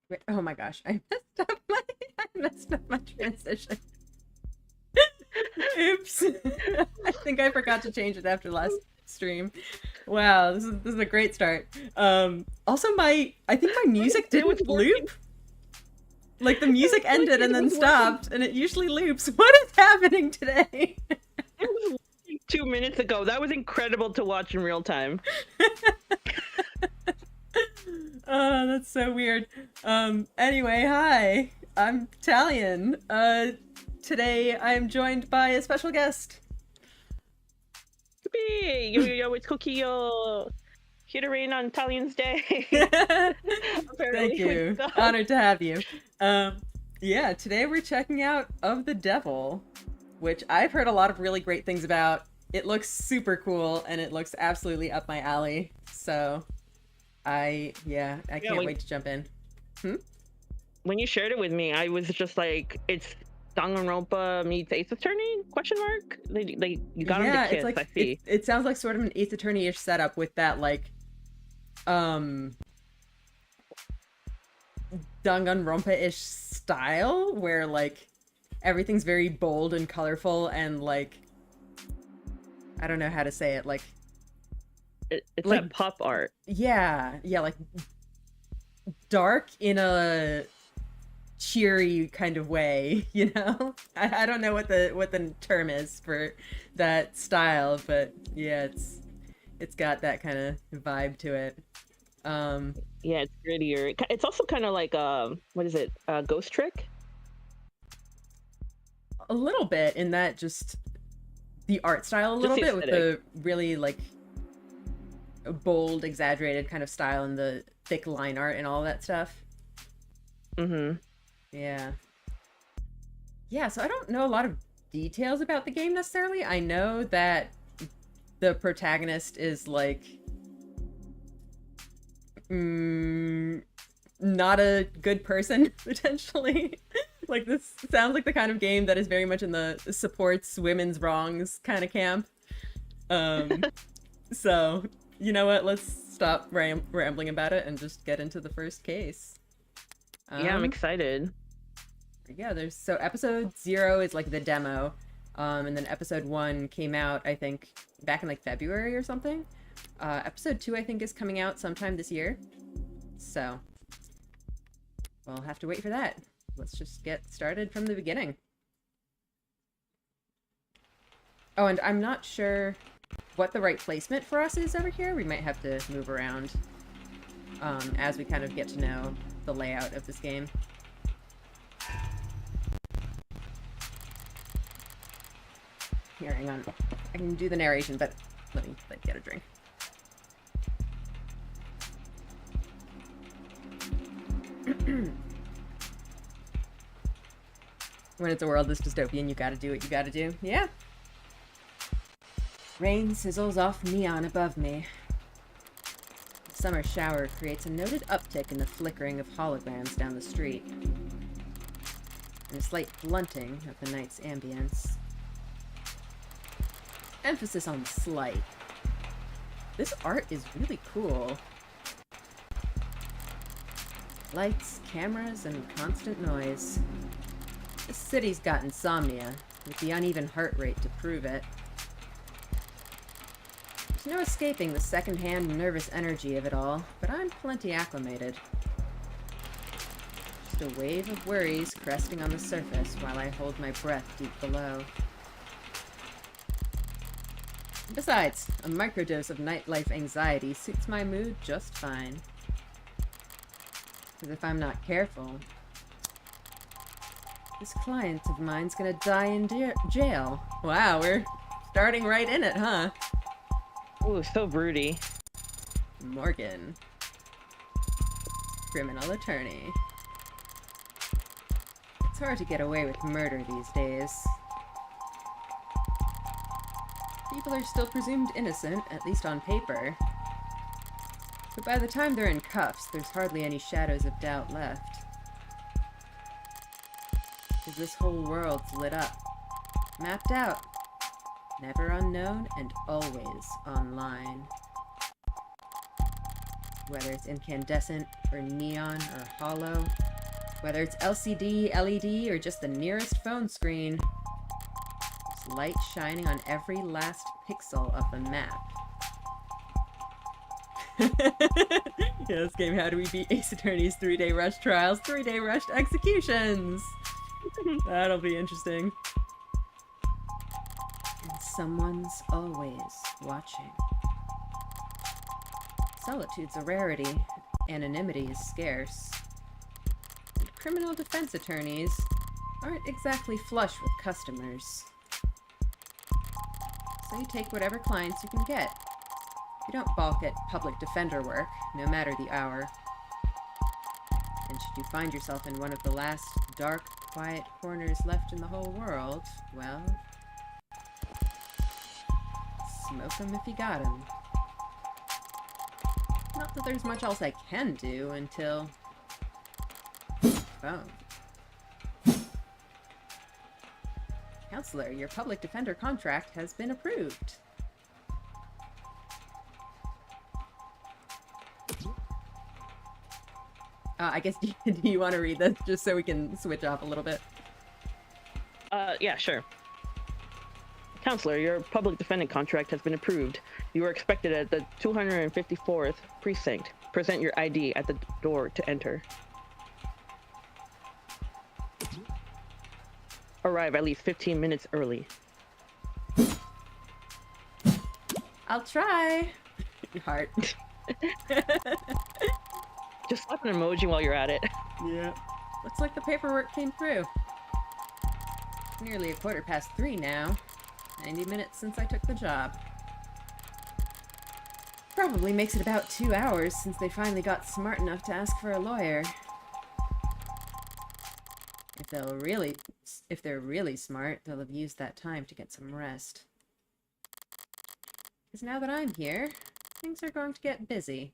Wait, oh my gosh, I messed up my transition. Oops. I think I forgot to change it after last stream. Wow, this is a great start. Also I think my music didn't loop. Like the music ended and then stopped, and it usually loops. What is happening today? It was 2 minutes ago. That was incredible to watch in real time. Oh, that's so weird. Anyway, hi. I'm Italian. Today I'm joined by a special guest. Yo, it's Cookie here to rain on Italian's Day. Thank you. Honored to have you. Yeah, today we're checking out Of the Devil, which I've heard a lot of really great things about. It looks super cool, and it looks absolutely up my alley. So, I can't wait to jump in. When you shared it with me, I was just like, it's Danganronpa meets Ace Attorney? Question mark? They you got him to kiss, like, I see. It sounds like sort of an Ace Attorney-ish setup with that, like, Danganronpa-ish style, where, like, everything's very bold and colorful and, like, I don't know how to say it, like... It's like, that pop art. Yeah, like, dark in a cheery kind of way, you know? I don't know what the term is for that style, but yeah, it's got that kind of vibe to it. Yeah, it's grittier. It's also kind of like what is it? Ghost Trick? A little bit, in that just the art style a little bit with the really like bold, exaggerated kind of style and the thick line art and all that stuff. Yeah, so I don't know a lot of details about the game necessarily. I know that the protagonist is like not a good person, potentially. Like, this sounds like the kind of game that is very much in the supports women's wrongs kind of camp. So, you know what? Let's stop rambling about it and just get into the first case. Yeah, I'm excited. Yeah, so episode 0 is like the demo, and then episode 1 came out, I think, back in like February or something. Episode 2, I think, is coming out sometime this year. So, we'll have to wait for that. Let's just get started from the beginning. Oh, and I'm not sure what the right placement for us is over here. We might have to move around as we kind of get to know the layout of this game. Here, hang on. I can do the narration, but let me get a drink. When it's a world this dystopian, you gotta do what you gotta do. Yeah. Rain sizzles off neon above me. The summer shower creates a noted uptick in the flickering of holograms down the street, and a slight blunting of the night's ambience. Emphasis on slight. This art is really cool. Lights, cameras, and constant noise. This city's got insomnia, with the uneven heart rate to prove it. There's no escaping the second-hand nervous energy of it all, but I'm plenty acclimated. Just a wave of worries cresting on the surface while I hold my breath deep below. Besides, a microdose of nightlife anxiety suits my mood just fine. Because if I'm not careful, this client of mine's gonna die in jail. Wow, we're starting right in it, huh? Ooh, so broody. Morgan. Criminal attorney. It's hard to get away with murder these days. People are still presumed innocent, at least on paper. But by the time they're in cuffs, there's hardly any shadows of doubt left. Because this whole world's lit up. Mapped out. Never unknown and always online. Whether it's incandescent or neon or hollow, whether it's LCD, LED, or just the nearest phone screen, there's light shining on every last pixel of the map. Yeah, this game, how do we beat Ace Attorney's 3-day rush trials, 3-day rushed executions? That'll be interesting. And someone's always watching. Solitude's a rarity. Anonymity is scarce. And criminal defense attorneys aren't exactly flush with customers. So you take whatever clients you can get. You don't balk at public defender work, no matter the hour. And should you find yourself in one of the last dark, quiet corners left in the whole world, well, smoke 'em if you got 'em. Not that there's much else I can do until... phone. Counselor, your public defender contract has been approved. I guess, do you want to read this just so we can switch off a little bit? Yeah, sure. Counselor, your public defendant contract has been approved. You are expected at the 254th precinct. Present your ID at the door to enter. Arrive at least 15 minutes early. I'll try. Heart. Just slap an emoji while you're at it. Yeah. Looks like the paperwork came through. Nearly 3:15 now. 90 minutes since I took the job. Probably makes it about 2 hours since they finally got smart enough to ask for a lawyer. If they're really smart, they'll have used that time to get some rest. Because now that I'm here, things are going to get busy.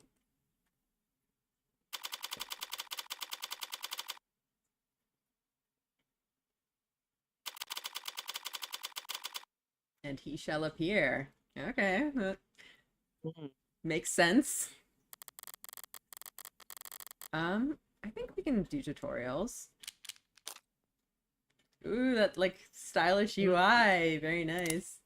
And he shall appear. Okay, that makes sense. I think we can do tutorials. Ooh, that like stylish UI, very nice.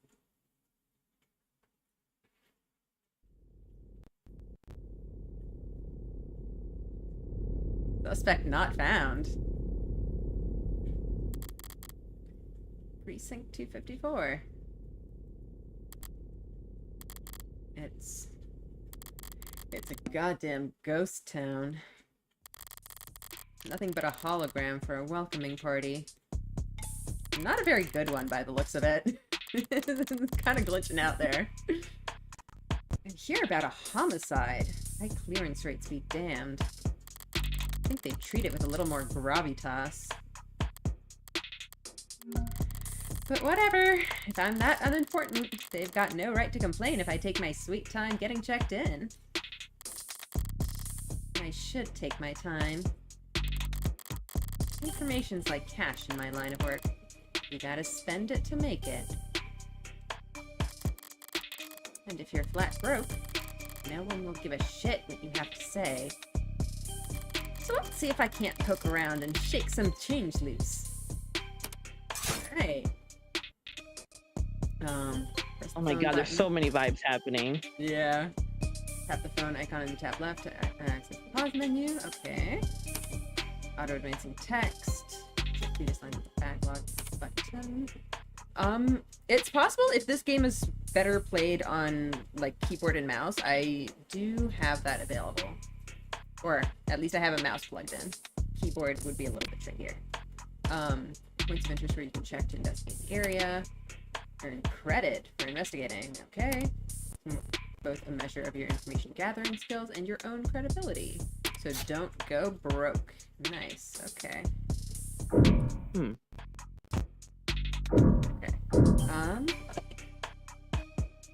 Suspect not found. Precinct 254. It's a goddamn ghost town. Nothing but a hologram for a welcoming party. Not a very good one by the looks of it. It's kind of glitching out there. I hear about a homicide. High clearance rates be damned. I think they'd treat it with a little more gravitas. But whatever. If I'm that unimportant, they've got no right to complain if I take my sweet time getting checked in. I should take my time. Information's like cash in my line of work. You gotta spend it to make it. And if you're flat broke, no one will give a shit what you have to say. So let's see if I can't poke around and shake some change loose. Alright. Oh my god, there's so many vibes happening. Yeah. Tap the phone icon in the top left to access the pause menu. Okay. Auto advancing text. Previous line with the backlog button. It's possible if this game is better played on like keyboard and mouse, I do have that available. Or at least I have a mouse plugged in. Keyboard would be a little bit trickier. Points of interest where you can check to investigate the area. Earn credit for investigating. Okay. Both a measure of your information gathering skills and your own credibility. So don't go broke. Nice. Okay. Okay.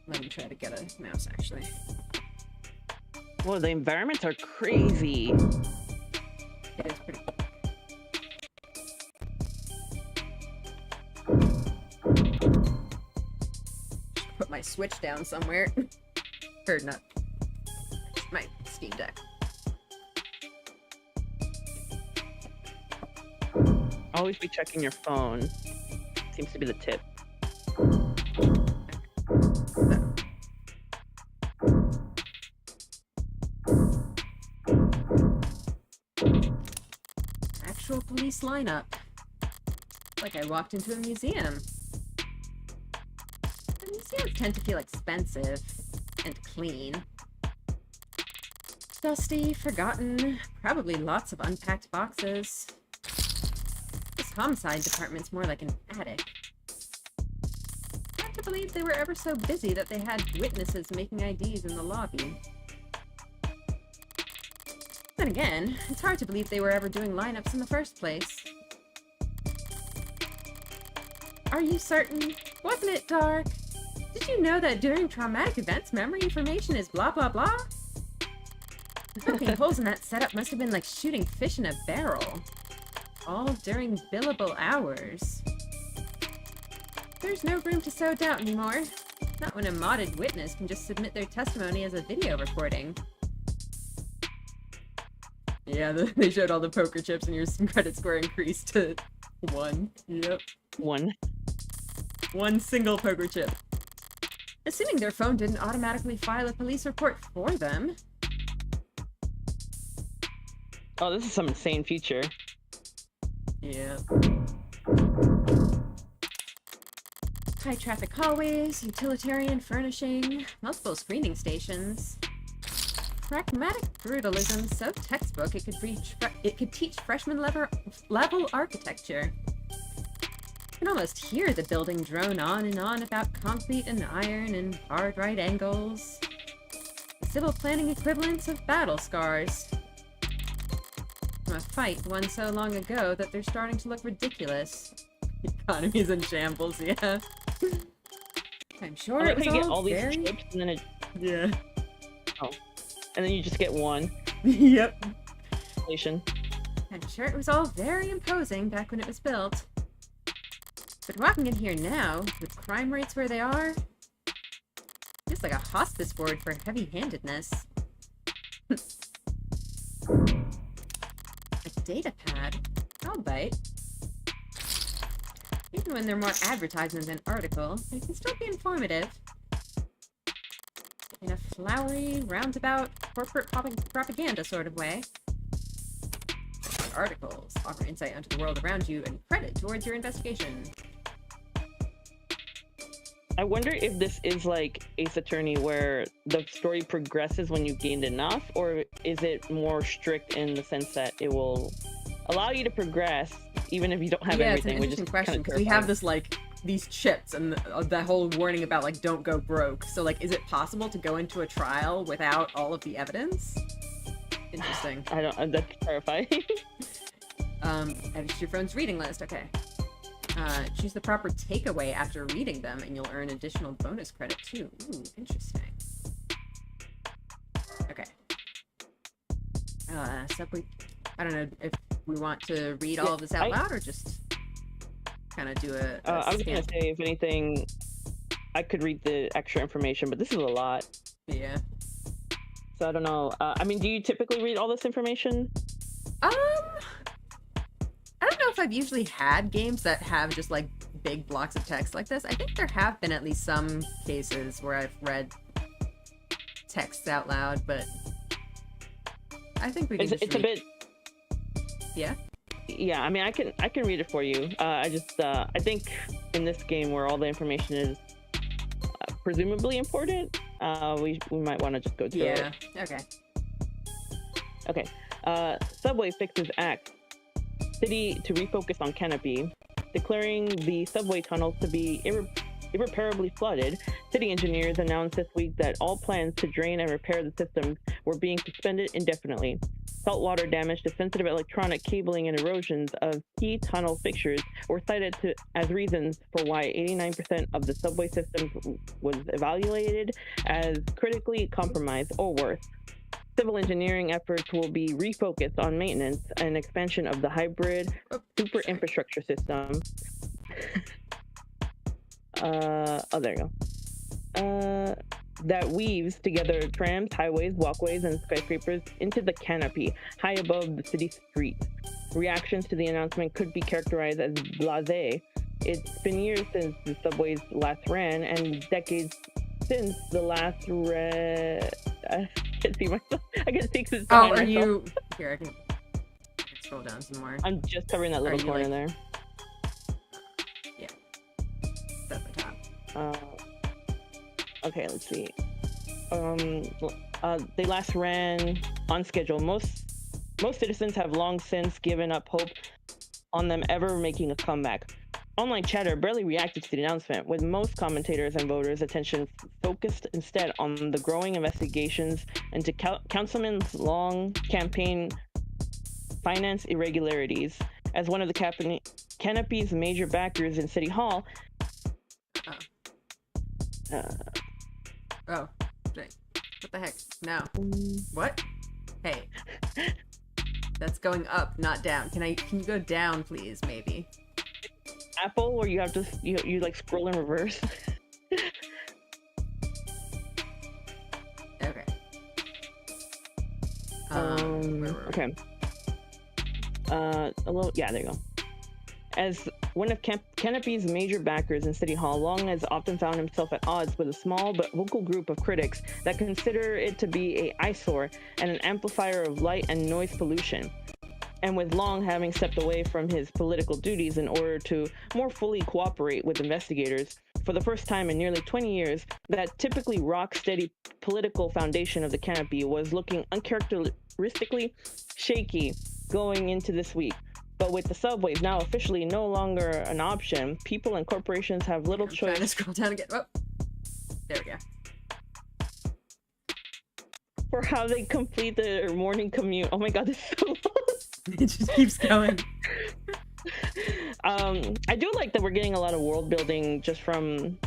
Let me try to get a mouse actually. Well, the environments are crazy. It is pretty. Put my Switch down somewhere. Or not. my Steam Deck. Always be checking your phone. Seems to be the tip. Actual police lineup. Like I walked into a museum. The museums tend to feel expensive and clean. Dusty, forgotten, probably lots of unpacked boxes. This homicide department's more like an attic. Hard to believe they were ever so busy that they had witnesses making IDs in the lobby. Then again, it's hard to believe they were ever doing lineups in the first place. Are you certain? Wasn't it dark? Did you know that during traumatic events, memory information is blah blah blah? Poking holes in that setup must have been like shooting fish in a barrel. All during billable hours. There's no room to sow doubt anymore. Not when a modded witness can just submit their testimony as a video recording. Yeah, they showed all the poker chips and your credit score increased to 1. Yep. 1. One single poker chip. Assuming their phone didn't automatically file a police report for them. Oh, this is some insane feature. Yeah. High traffic hallways, utilitarian furnishing, multiple screening stations. Pragmatic brutalism so textbook it could teach freshman level architecture. You can almost hear the building drone on and on about concrete and iron and hard right angles. The civil planning equivalents of battle scars. From a fight won so long ago that they're starting to look ridiculous. The economy's in shambles, yeah. I'm sure it was you get all these very... chips and then it... Yeah. Oh. And then you just get 1. Yep. I'm sure it was all very imposing back when it was built. But walking in here now, with crime rates where they are, it's like a hospice ward for heavy-handedness. A data pad? I'll bite. Even when they're more advertisement than article, they can still be informative. In a flowery, roundabout, corporate propaganda sort of way. Articles offer insight onto the world around you and credit towards your investigation. I wonder if this is like Ace Attorney where the story progresses when you've gained enough, or is it more strict in the sense that it will allow you to progress even if you don't have everything? Yeah, it's an interesting question, because we have this, like, these chips and that whole warning about, like, don't go broke. So, like, is it possible to go into a trial without all of the evidence? Interesting. I don't, that's terrifying. Edit your phone's reading list, okay. Choose the proper takeaway after reading them, and you'll earn additional bonus credit, too. Ooh, interesting. Okay. Subway... I don't know if we want to read all of this out loud, or just kind of do a I was going to say, if anything, I could read the extra information, but this is a lot. Yeah. So I don't know. I mean, do you typically read all this information? I don't know if I've usually had games that have just, like, big blocks of text like this. I think there have been at least some cases where I've read texts out loud, but I think we can just It's a bit... Yeah? Yeah, I mean, I can read it for you. I think in this game where all the information is presumably important, we might want to just go through it. Yeah, okay. Okay. Subway fixes act. City to refocus on canopy. Declaring the subway tunnels to be irreparably flooded, city engineers announced this week that all plans to drain and repair the systems were being suspended indefinitely. Saltwater damage to sensitive electronic cabling and erosions of key tunnel fixtures were cited as reasons for why 89% of the subway systems was evaluated as critically compromised or worse. Civil engineering efforts will be refocused on maintenance and expansion of the hybrid super infrastructure system. Oh, there you go. that weaves together trams, highways, walkways, and skyscrapers into the canopy high above the city streets. Reactions to the announcement could be characterized as blasé. It's been years since the subways last ran, and decades since the last I can't see myself. I can see because it's Oh, behind are myself. you... Here, I can scroll down some more. I'm just covering that little you, corner like- there. Yeah. It's at the top. Okay, let's see. They last ran on schedule. Most citizens have long since given up hope on them ever making a comeback. Online chatter barely reacted to the announcement, with most commentators and voters' attention focused instead on the growing investigations into Councilman's long campaign finance irregularities. As one of the canopy's major backers in City Hall, Oh, dang. What the heck? No. What? Hey. That's going up, not down. Can you go down, please, maybe? Apple, where you have to you like scroll in reverse. Okay. Where were we? Okay. A little, yeah, there you go. As one of Canopy's major backers in City Hall, Long has often found himself at odds with a small but vocal group of critics that consider it to be an eyesore and an amplifier of light and noise pollution. And with Long having stepped away from his political duties in order to more fully cooperate with investigators for the first time in nearly 20 years, that typically rock-steady political foundation of the Canopy was looking uncharacteristically shaky going into this week. But with the subways now officially no longer an option, people and corporations have little I'm trying to choice. scroll down again. Oh, there we go. For how they complete their morning commute. Oh my god, this is so long. It just keeps going. I do like that we're getting a lot of world building just from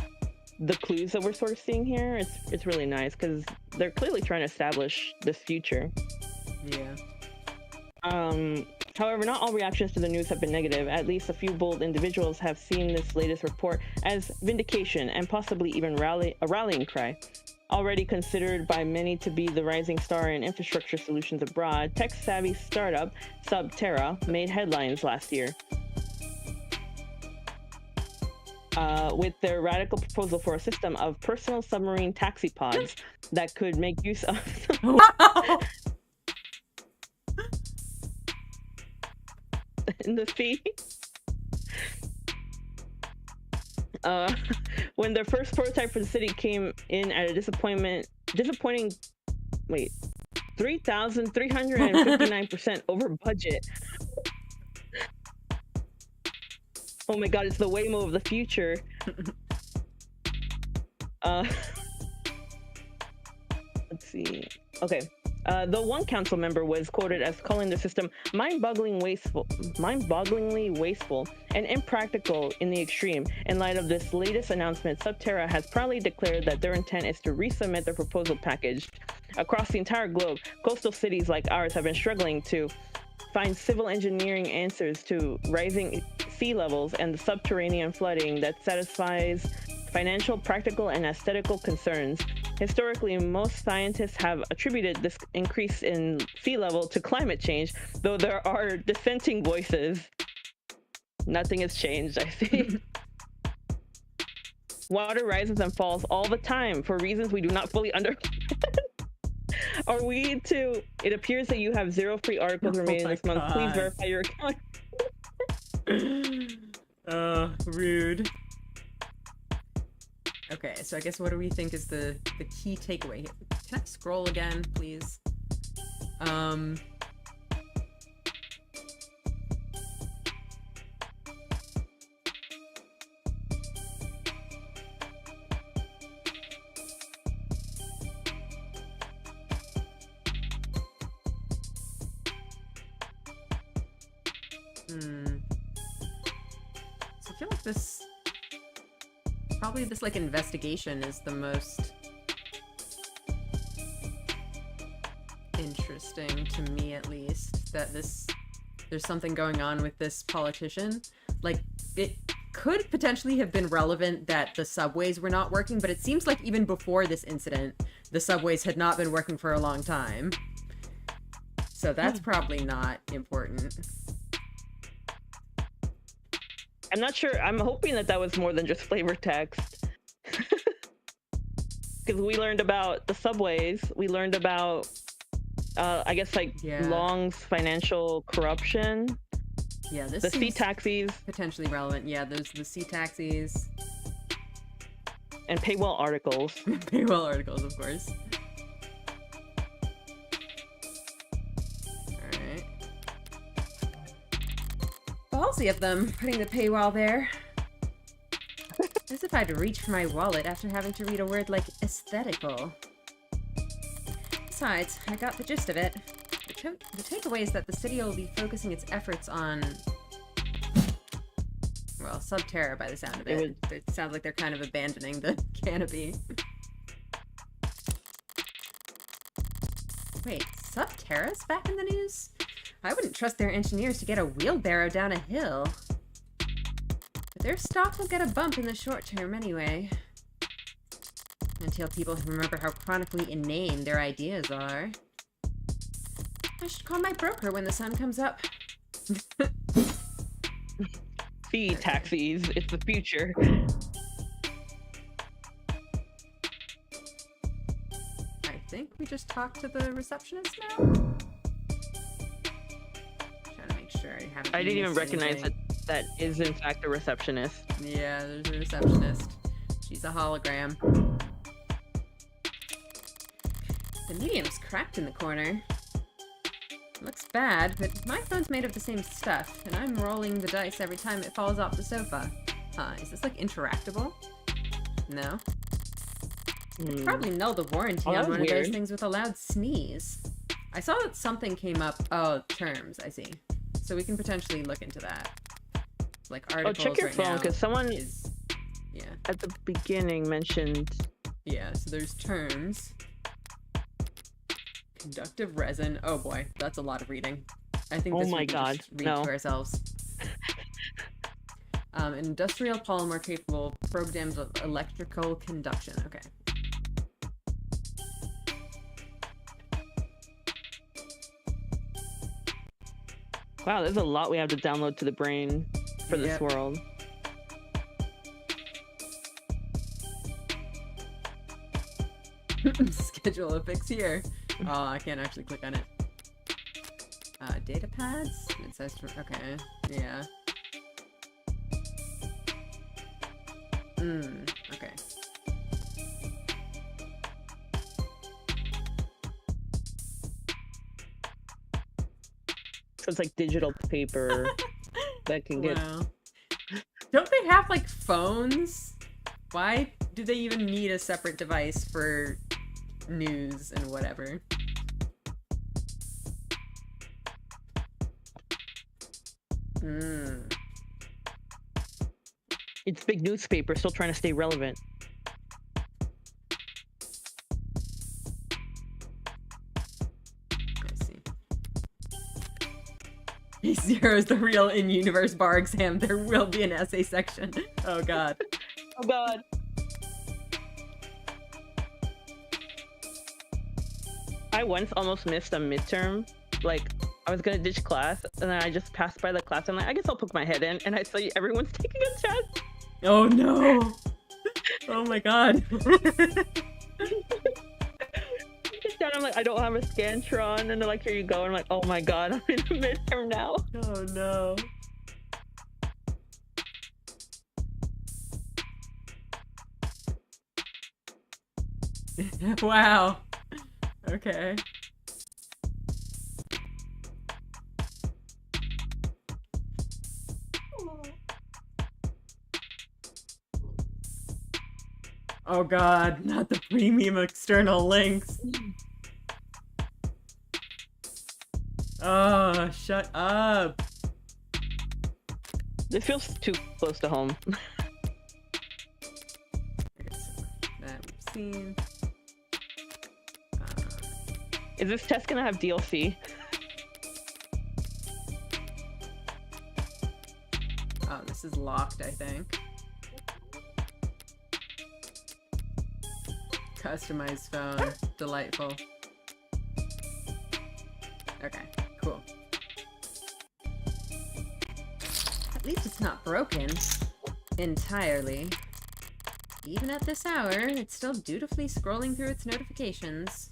the clues that we're sort of seeing here. It's really nice because they're clearly trying to establish this future. Yeah. However, not all reactions to the news have been negative. At least a few bold individuals have seen this latest report as vindication and possibly even a rallying cry. Already considered by many to be the rising star in infrastructure solutions abroad, tech-savvy startup Subterra made headlines last year with their radical proposal for a system of personal submarine taxi pods that could make use of Wow! in the sea. When their first prototype for the city came in at a disappointing 3,359% over budget. Oh my god, it's the Waymo of the future. Let's see. Okay. The one council member was quoted as calling the system mind-bogglingly wasteful and impractical in the extreme. In light of this latest announcement, Subterra has proudly declared that their intent is to resubmit their proposal package. Across the entire globe, coastal cities like ours have been struggling to find civil engineering answers to rising sea levels and the subterranean flooding that satisfies financial, practical, and aesthetical concerns. Historically, most scientists have attributed this increase in sea level to climate change, though there are dissenting voices. Nothing has changed, I see. Water rises and falls all the time for reasons we do not fully understand. Are we to... It appears that you have 0 free articles remaining this month. Please verify your account. Rude. Okay, so I guess what do we think is the key takeaway here? Can I scroll again, please? So I feel like probably this like investigation is the most interesting to me, at least, that there's something going on with this politician. Like, it could potentially have been relevant that the subways were not working, but it seems like even before this incident, the subways had not been working for a long time. So that's probably not important. I'm not sure. I'm hoping that was more than just flavor text. Because we learned about the subways. We learned about, I guess, like, Long's financial corruption. Yeah, this the sea taxis. Potentially relevant. Yeah, there's the sea taxis. And paywall articles. Paywall articles, of course. Alright. Ballsy of them, putting the paywall there. As if I'd reach for my wallet after having to read a word like aesthetical. Besides, I got the gist of it. The takeaway is that the city will be focusing its efforts on... well, Subterra by the sound of it. It sounds like they're kind of abandoning the canopy. Wait, Subterra's back in the news? I wouldn't trust their engineers to get a wheelbarrow down a hill. But their stock will get a bump in the short term anyway. Until people remember how chronically inane their ideas are. I should call my broker when the sun comes up. Feed taxis, it's the future. I think we just talked to the receptionist now? Trying to make sure I haven't. I didn't even recognize that is in fact a receptionist. Yeah, there's a receptionist. She's a hologram. The medium's cracked in the corner. Looks bad, but my phone's made of the same stuff, and I'm rolling the dice every time it falls off the sofa. Huh, is this like interactable? No? I'd probably null the warranty on one of those things with a loud sneeze. I saw that something came up. Oh, terms, I see. So we can potentially look into that. Like articles check your right phone, because someone at the beginning mentioned... Yeah, so there's terms. Conductive resin. Oh boy, that's a lot of reading. I think this we can just read to ourselves. Industrial polymer capable programs of electrical conduction. Okay. Wow, there's a lot we have to download to the brain for this world. Schedule a fix here. Oh, I can't actually click on it. Data pads? It says for... okay. Yeah. Okay. So it's like digital paper that can get... Don't they have, like, phones? Why do they even need a separate device for news and whatever? It's big newspaper, still trying to stay relevant. I see. A0 is the real in-universe bar exam. There will be an essay section. Oh god. Oh god. I once almost missed a midterm. Like, I was gonna ditch class, and then I just passed by the class, and like, I guess I'll poke my head in, and I saw everyone's taking a test. Oh no! Oh my god. I'm like, I don't have a Scantron, and they're like, here you go. And I'm like, oh my god, I'm in the midterm now. Oh no. Wow. Okay. Oh god, not the premium external links. Oh, shut up. This feels too close to home. Okay, so that we've seen. Is this test gonna have DLC? Oh, this This is locked, I think. Customized phone. Delightful. Okay, cool. At least it's not broken. Entirely. Even at this hour, it's still dutifully scrolling through its notifications.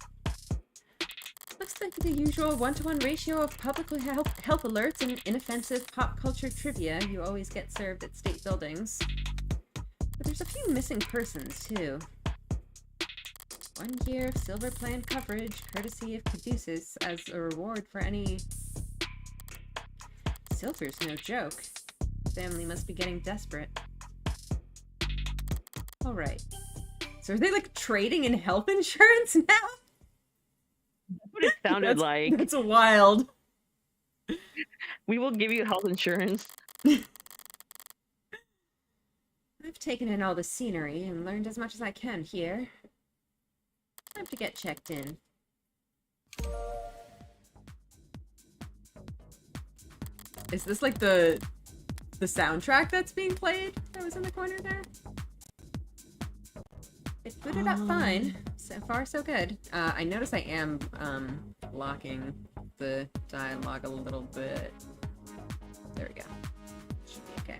Looks like the usual 1-to-1 ratio of public health alerts and inoffensive pop culture trivia you always get served at state buildings. But there's a few missing persons, too. 1 year of silver plan coverage, courtesy of Caduceus, as a reward for any... Silver's no joke. Family must be getting desperate. Alright. So are they, like, trading in health insurance now? That's what it sounded like. That's wild. We will give you health insurance. I've taken in all the scenery and learned as much as I can here. Time to get checked in. Is this like the soundtrack that's being played that was in the corner there? It booted up fine. So far, so good. I notice I am locking the dialogue a little bit. There we go. Should be okay.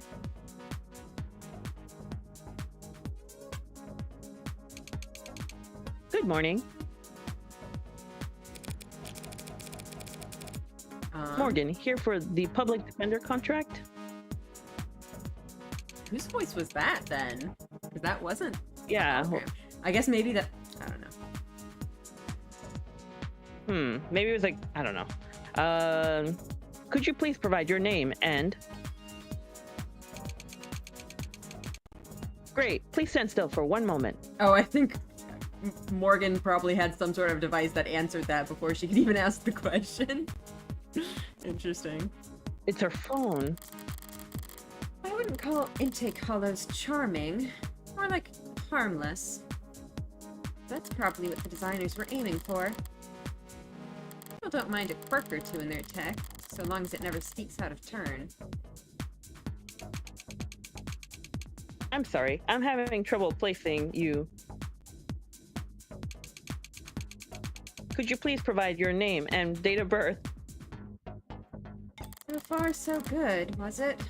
Good morning. Morgan, here for the public defender contract. Whose voice was that then? Because that wasn't. Yeah. Okay. I guess maybe that. I don't know. Maybe it was like, I don't know. Could you please provide your name and... Great. Please stand still for 1 moment. Oh, I think Morgan probably had some sort of device that answered that before she could even ask the question. Interesting. It's her phone. I wouldn't call intake hollows charming. More like harmless. That's probably what the designers were aiming for. People don't mind a quirk or two in their tech, so long as it never speaks out of turn. I'm sorry. I'm having trouble placing you. Could you please provide your name and date of birth? So far, so good, was it?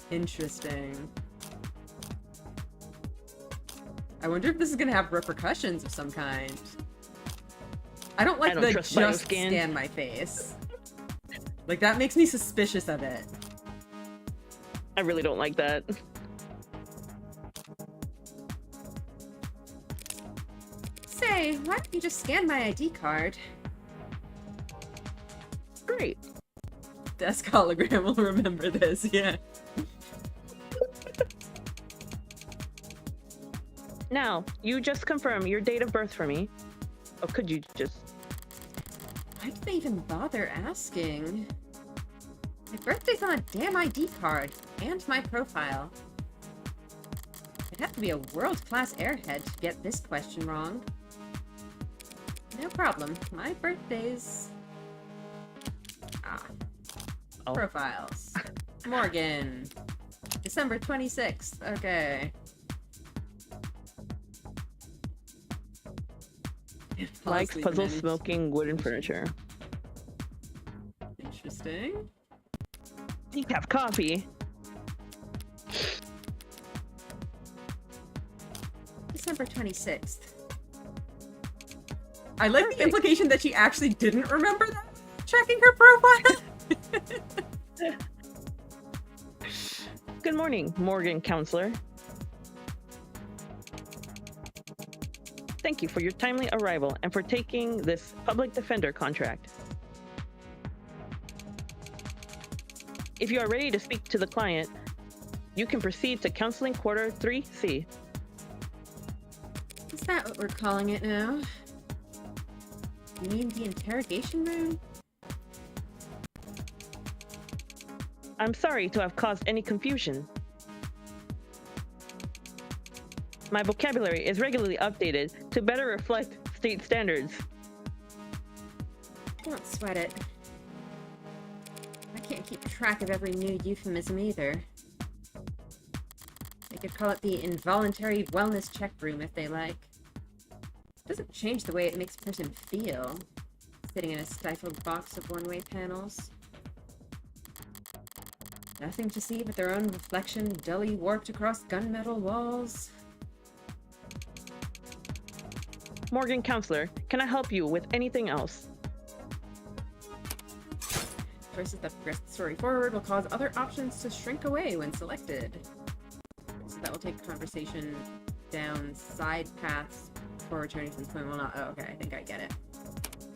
Interesting. I wonder if this is gonna have repercussions of some kind. I don't like the just scan my face. Like, that makes me suspicious of it. I really don't like that. Say, why don't you just scan my ID card? Great. Desk hologram will remember this, yeah. Now, you just confirm your date of birth for me. Or could you just... Why did they even bother asking? My birthday's on a damn ID card, and my profile. I'd have to be a world-class airhead to get this question wrong. No problem. My birthday's... Oh. Profiles. Morgan. December 26th. Okay. Likes puzzle smoking wooden furniture. Interesting. Decaf coffee. December 26th. I like the implication that she actually didn't remember that checking her profile. Good morning, Morgan Counselor. Thank you for your timely arrival and for taking this public defender contract. If you are ready to speak to the client, you can proceed to counseling quarter 3C. Is that what we're calling it now? You mean the interrogation room? I'm sorry to have caused any confusion. My vocabulary is regularly updated to better reflect state standards. Don't sweat it. I can't keep track of every new euphemism either. They could call it the involuntary wellness check room if they like. It doesn't change the way it makes a person feel, sitting in a stifled box of one-way panels. Nothing to see but their own reflection dully warped across gunmetal walls. Morgan Counselor, can I help you with anything else? Choices that progress the story forward will cause other options to shrink away when selected. So that will take conversation down side paths before returning to the point will not. Oh, okay, I think I get it.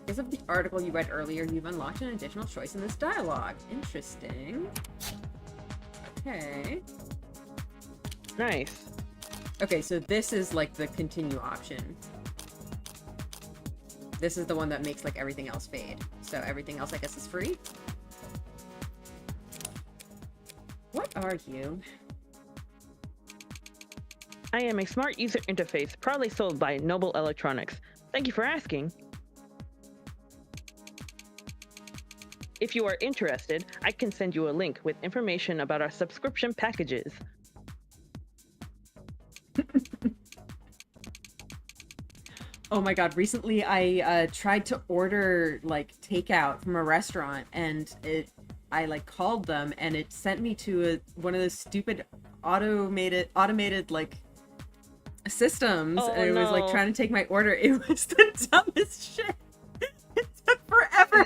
Because of the article you read earlier, you've unlocked an additional choice in this dialogue. Interesting. Okay. Nice. Okay, so this is like the continue option. This is the one that makes like everything else fade. So everything else I guess is free. What are you? I am a smart user interface proudly sold by Noble Electronics. Thank you for asking. If you are interested, I can send you a link with information about our subscription packages. Oh my god, recently I tried to order like takeout from a restaurant and I like called them and it sent me to one of those stupid automated like systems and it was like trying to take my order. It was the dumbest shit. It took forever.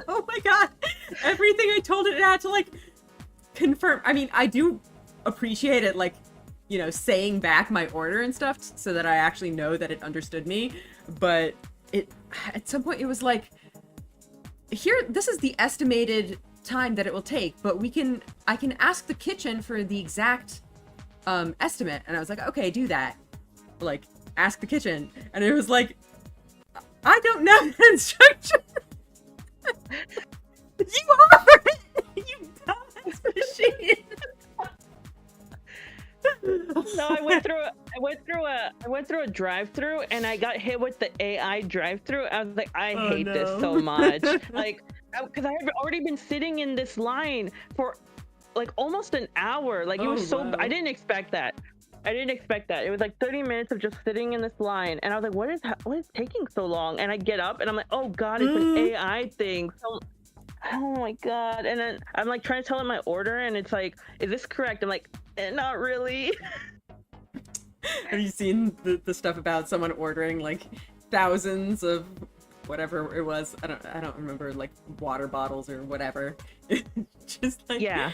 Oh my god. Everything I told it had to like confirm. I mean, I do appreciate it like, you know, saying back my order and stuff so that I actually know that it understood me. But it, at some point it was like, here, this is the estimated time that it will take, but I can ask the kitchen for the exact estimate. And I was like, okay, do that. Like, ask the kitchen. And it was like, I don't know the instruction. You are it, you dumbass machine. No, I went through a drive-through and I got hit with the AI drive-through. I was like, I hate this so much. Like, because I had already been sitting in this line for like almost an hour. Like it was so, I didn't expect that. It was like 30 minutes of just sitting in this line, and I was like, what is taking so long? And I get up and I'm like, oh god, it's an AI thing. So, oh my god. And then I'm like trying to tell it my order, and it's like, is this correct? I'm like, not really. Have you seen the stuff about someone ordering like thousands of whatever it was? I don't remember, like water bottles or whatever. Just like yeah.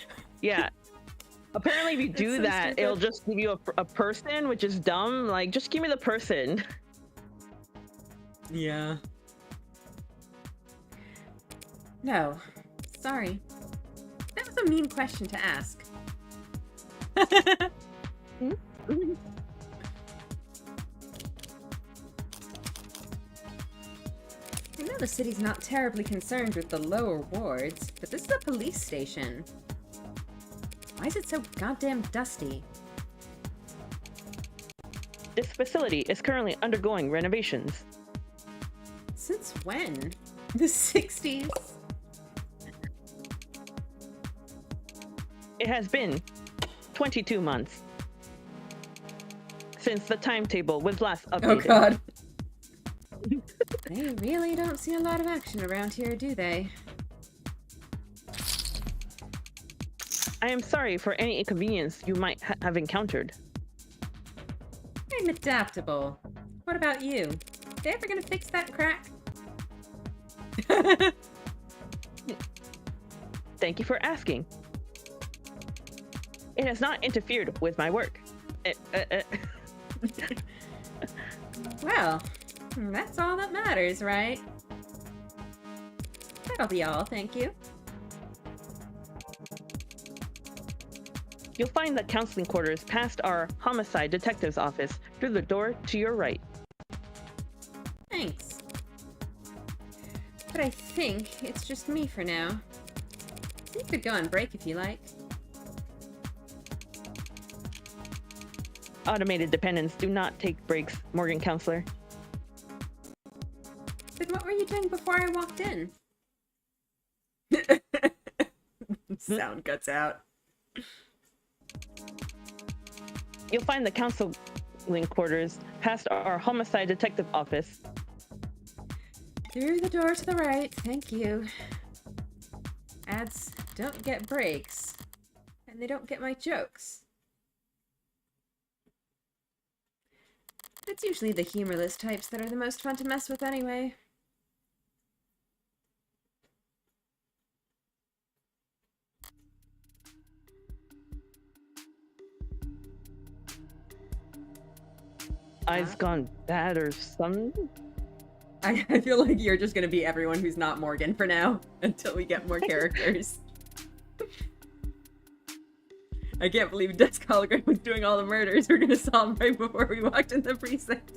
Apparently, if you do so that, stupid. It'll just give you a person, which is dumb. Like, just give me the person. Yeah. No. Sorry. That was a mean question to ask. I know the city's not terribly concerned with the lower wards, but this is a police station. Why is it so goddamn dusty? This facility is currently undergoing renovations. Since when? The 60s? It has been 22 months since the timetable was last updated. Oh god. They really don't see a lot of action around here, do they? I am sorry for any inconvenience you might have encountered. I'm adaptable. What about you? They ever gonna fix that crack? Thank you for asking. It has not interfered with my work. Well, that's all that matters, right? That'll be all, thank you. You'll find the counseling quarters past our homicide detective's office through the door to your right. Thanks. But I think it's just me for now. You could go on break if you like. Automated dependents do not take breaks, Morgan Counselor. Then what were you doing before I walked in? Sound cuts out. You'll find the counseling quarters past our homicide detective office. Through the door to the right, thank you. Ads don't get breaks, and they don't get my jokes. It's usually the humorless types that are the most fun to mess with anyway. Eyes gone bad or something? I feel like you're just gonna be everyone who's not Morgan for now, until we get more characters. I can't believe Desk Hologram was doing all the murders we're gonna solve right before we walked in the precinct.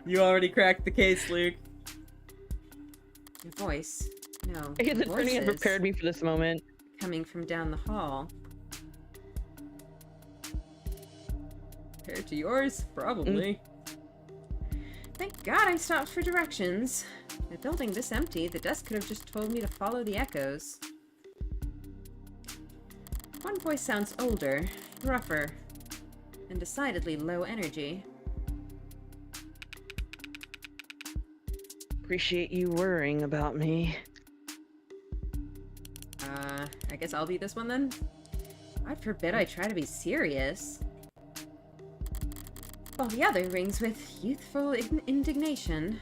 You already cracked the case, Luke. Your voice. No. I guess attorney had prepared me for this moment. Coming from down the hall. Compared to yours? Probably. Thank God I stopped for directions. The building this empty, the desk could have just told me to follow the echoes. One voice sounds older, rougher, and decidedly low energy. Appreciate you worrying about me. I guess I'll be this one then? God forbid I try to be serious. While the other rings with youthful indignation.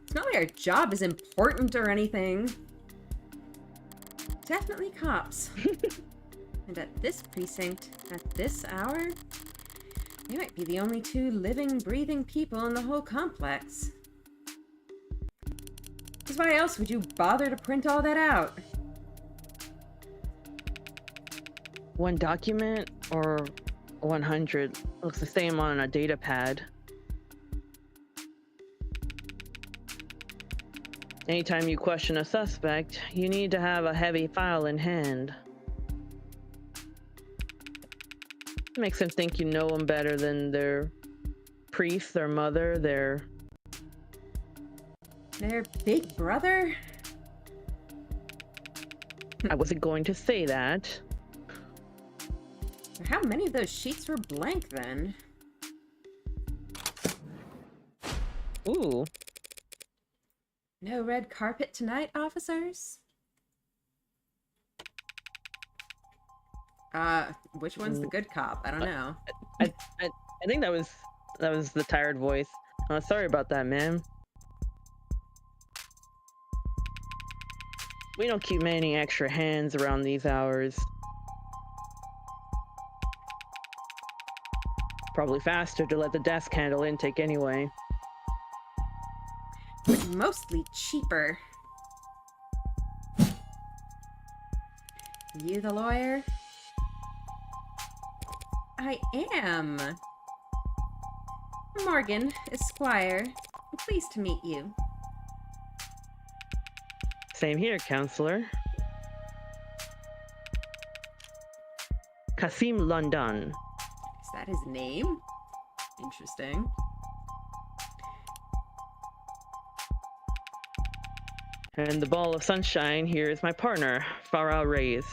It's not like our job is important or anything. Definitely cops. And at this precinct, at this hour, they might be the only two living, breathing people in the whole complex. Because why else would you bother to print all that out? One document or 100 looks the same on a data pad. Anytime you question a suspect, you need to have a heavy file in hand. Makes them think you know them better than their priest, their mother, their big brother? I wasn't going to say that. How many of those sheets were blank then? Ooh. No red carpet tonight, officers? Which one's the good cop? I don't know. I think that was the tired voice. Sorry about that, man. We don't keep many extra hands around these hours. Probably faster to let the desk handle intake anyway. But mostly cheaper. You the lawyer? I am. Morgan, Esquire. Pleased to meet you. Same here, counselor. Kasim London. Is that his name? Interesting. And the ball of sunshine here is my partner, Farah Reyes.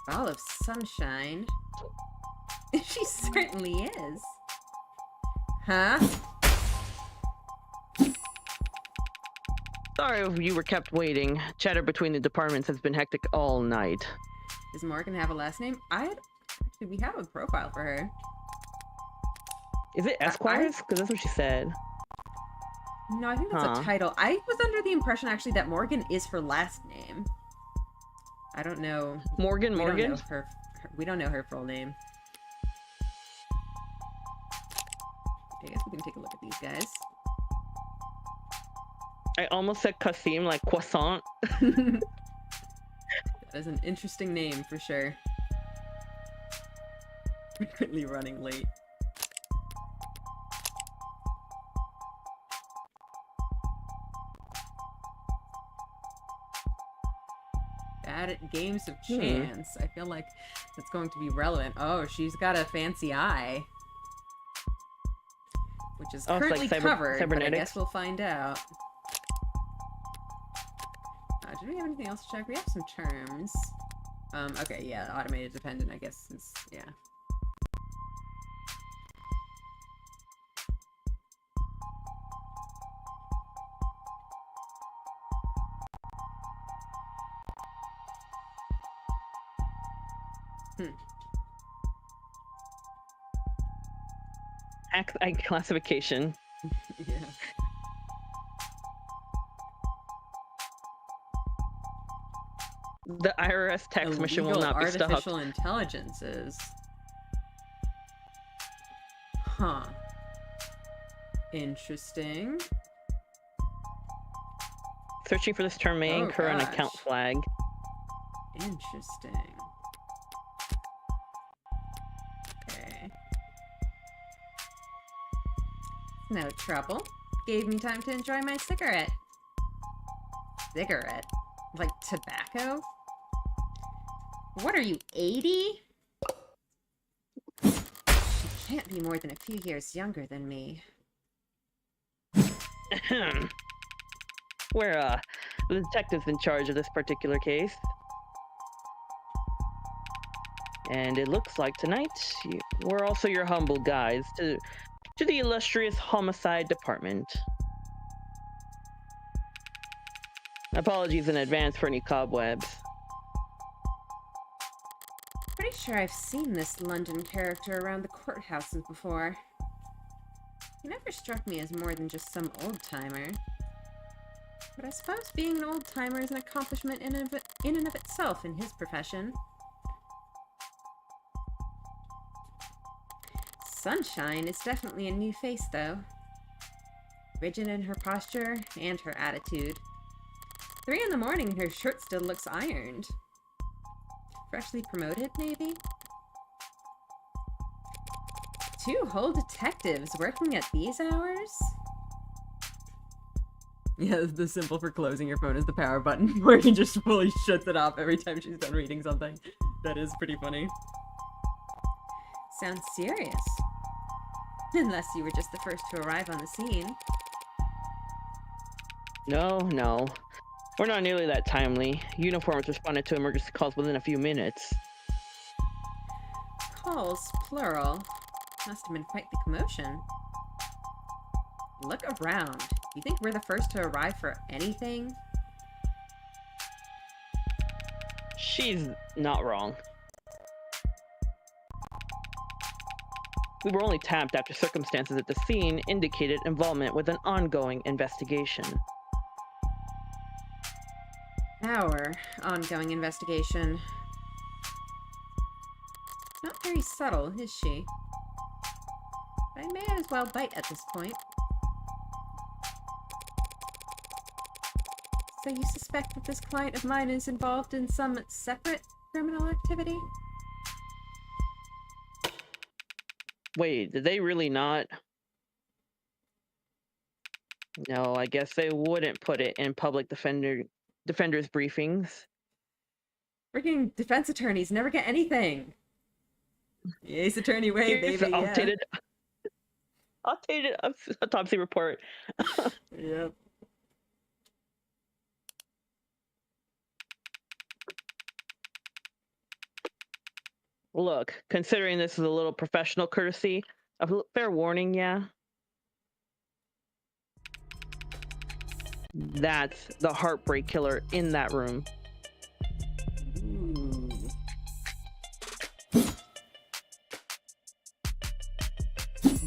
Ball of sunshine? She certainly is. Huh? Sorry if you were kept waiting. Chatter between the departments has been hectic all night. Does Morgan have a last name? Actually, we have a profile for her. Is it Esquires? Because that's what she said. No, I think that's a title. I was under the impression, actually, that Morgan is her last name. I don't know. Morgan? We don't know her full name. I guess we can take a look at these guys. I almost said Kasim, like croissant. That is an interesting name, for sure. Frequently running late. Bad at games of chance. I feel like that's going to be relevant. Oh, she's got a fancy eye. Which is currently like covered, but I cybernetics? guess we'll find out. do we have anything else to check? We have some terms. Okay, yeah, automated dependent, I guess, is, yeah. Classification. Yeah. The IRS tax mission will not be stopped. Artificial intelligences. Huh. Interesting. Searching for this term may incur an account flag. Interesting. Okay. No trouble. Gave me time to enjoy my cigarette. Cigarette? Like tobacco? What are you, 80? You can't be more than a few years younger than me. We're, the detectives in charge of this particular case. And it looks like tonight, we're also your humble guides to the illustrious homicide department. Apologies in advance for any cobwebs. Pretty sure I've seen this London character around the courthouses before. He never struck me as more than just some old-timer. But I suppose being an old-timer is an accomplishment in and of itself in his profession. Sunshine is definitely a new face, though. Rigid in her posture and her attitude. 3 in the morning and her shirt still looks ironed. Freshly promoted, maybe? 2 whole detectives working at these hours? Yeah, the symbol for closing your phone is the power button, where he just fully shuts it off every time she's done reading something. That is pretty funny. Sounds serious. Unless you were just the first to arrive on the scene. No. We're not nearly that timely. Uniforms responded to emergency calls within a few minutes. Calls, plural. Must have been quite the commotion. Look around. You think we're the first to arrive for anything? She's not wrong. We were only tapped after circumstances at the scene indicated involvement with an ongoing investigation. Our ongoing investigation. Not very subtle, is she? I may as well bite at this point. So you suspect that this client of mine is involved in some separate criminal activity? Wait, did they really not? No, I guess they wouldn't put it in public defenders' briefings. Freaking defense attorneys never get anything. The ace attorney way, Here's baby. the updated autopsy report. Yep. Look, considering this is a little professional courtesy, a fair warning, yeah. That's the heartbreak killer in that room. Ooh.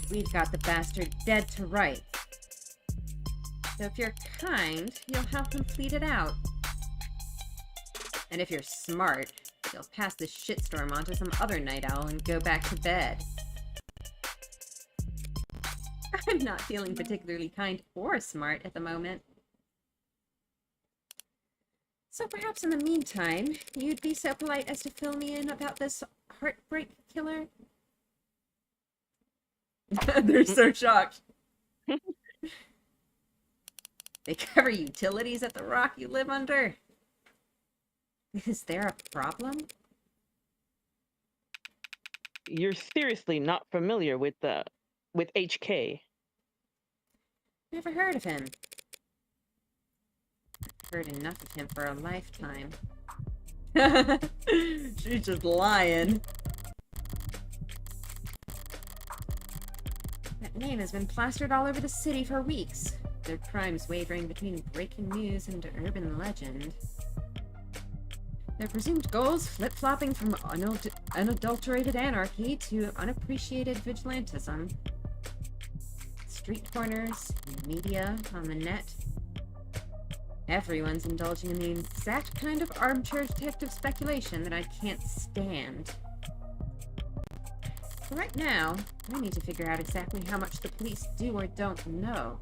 We've got the bastard dead to rights. So if you're kind, you'll help him plead it out. And if you're smart, you'll pass this shitstorm on to some other night owl and go back to bed. I'm not feeling particularly kind or smart at the moment. So perhaps in the meantime, you'd be so polite as to fill me in about this heartbreak killer? They're so shocked. They cover utilities at the rock you live under? Is there a problem? You're seriously not familiar with HK. Never heard of him. Heard enough of him for a lifetime. She's just lying. That name has been plastered all over the city for weeks. Their crimes wavering between breaking news and urban legend. Their presumed goals flip-flopping from unadulterated anarchy to unappreciated vigilantism. Street corners, media, on the net. Everyone's indulging in the exact kind of armchair detective speculation that I can't stand. For right now, I need to figure out exactly how much the police do or don't know.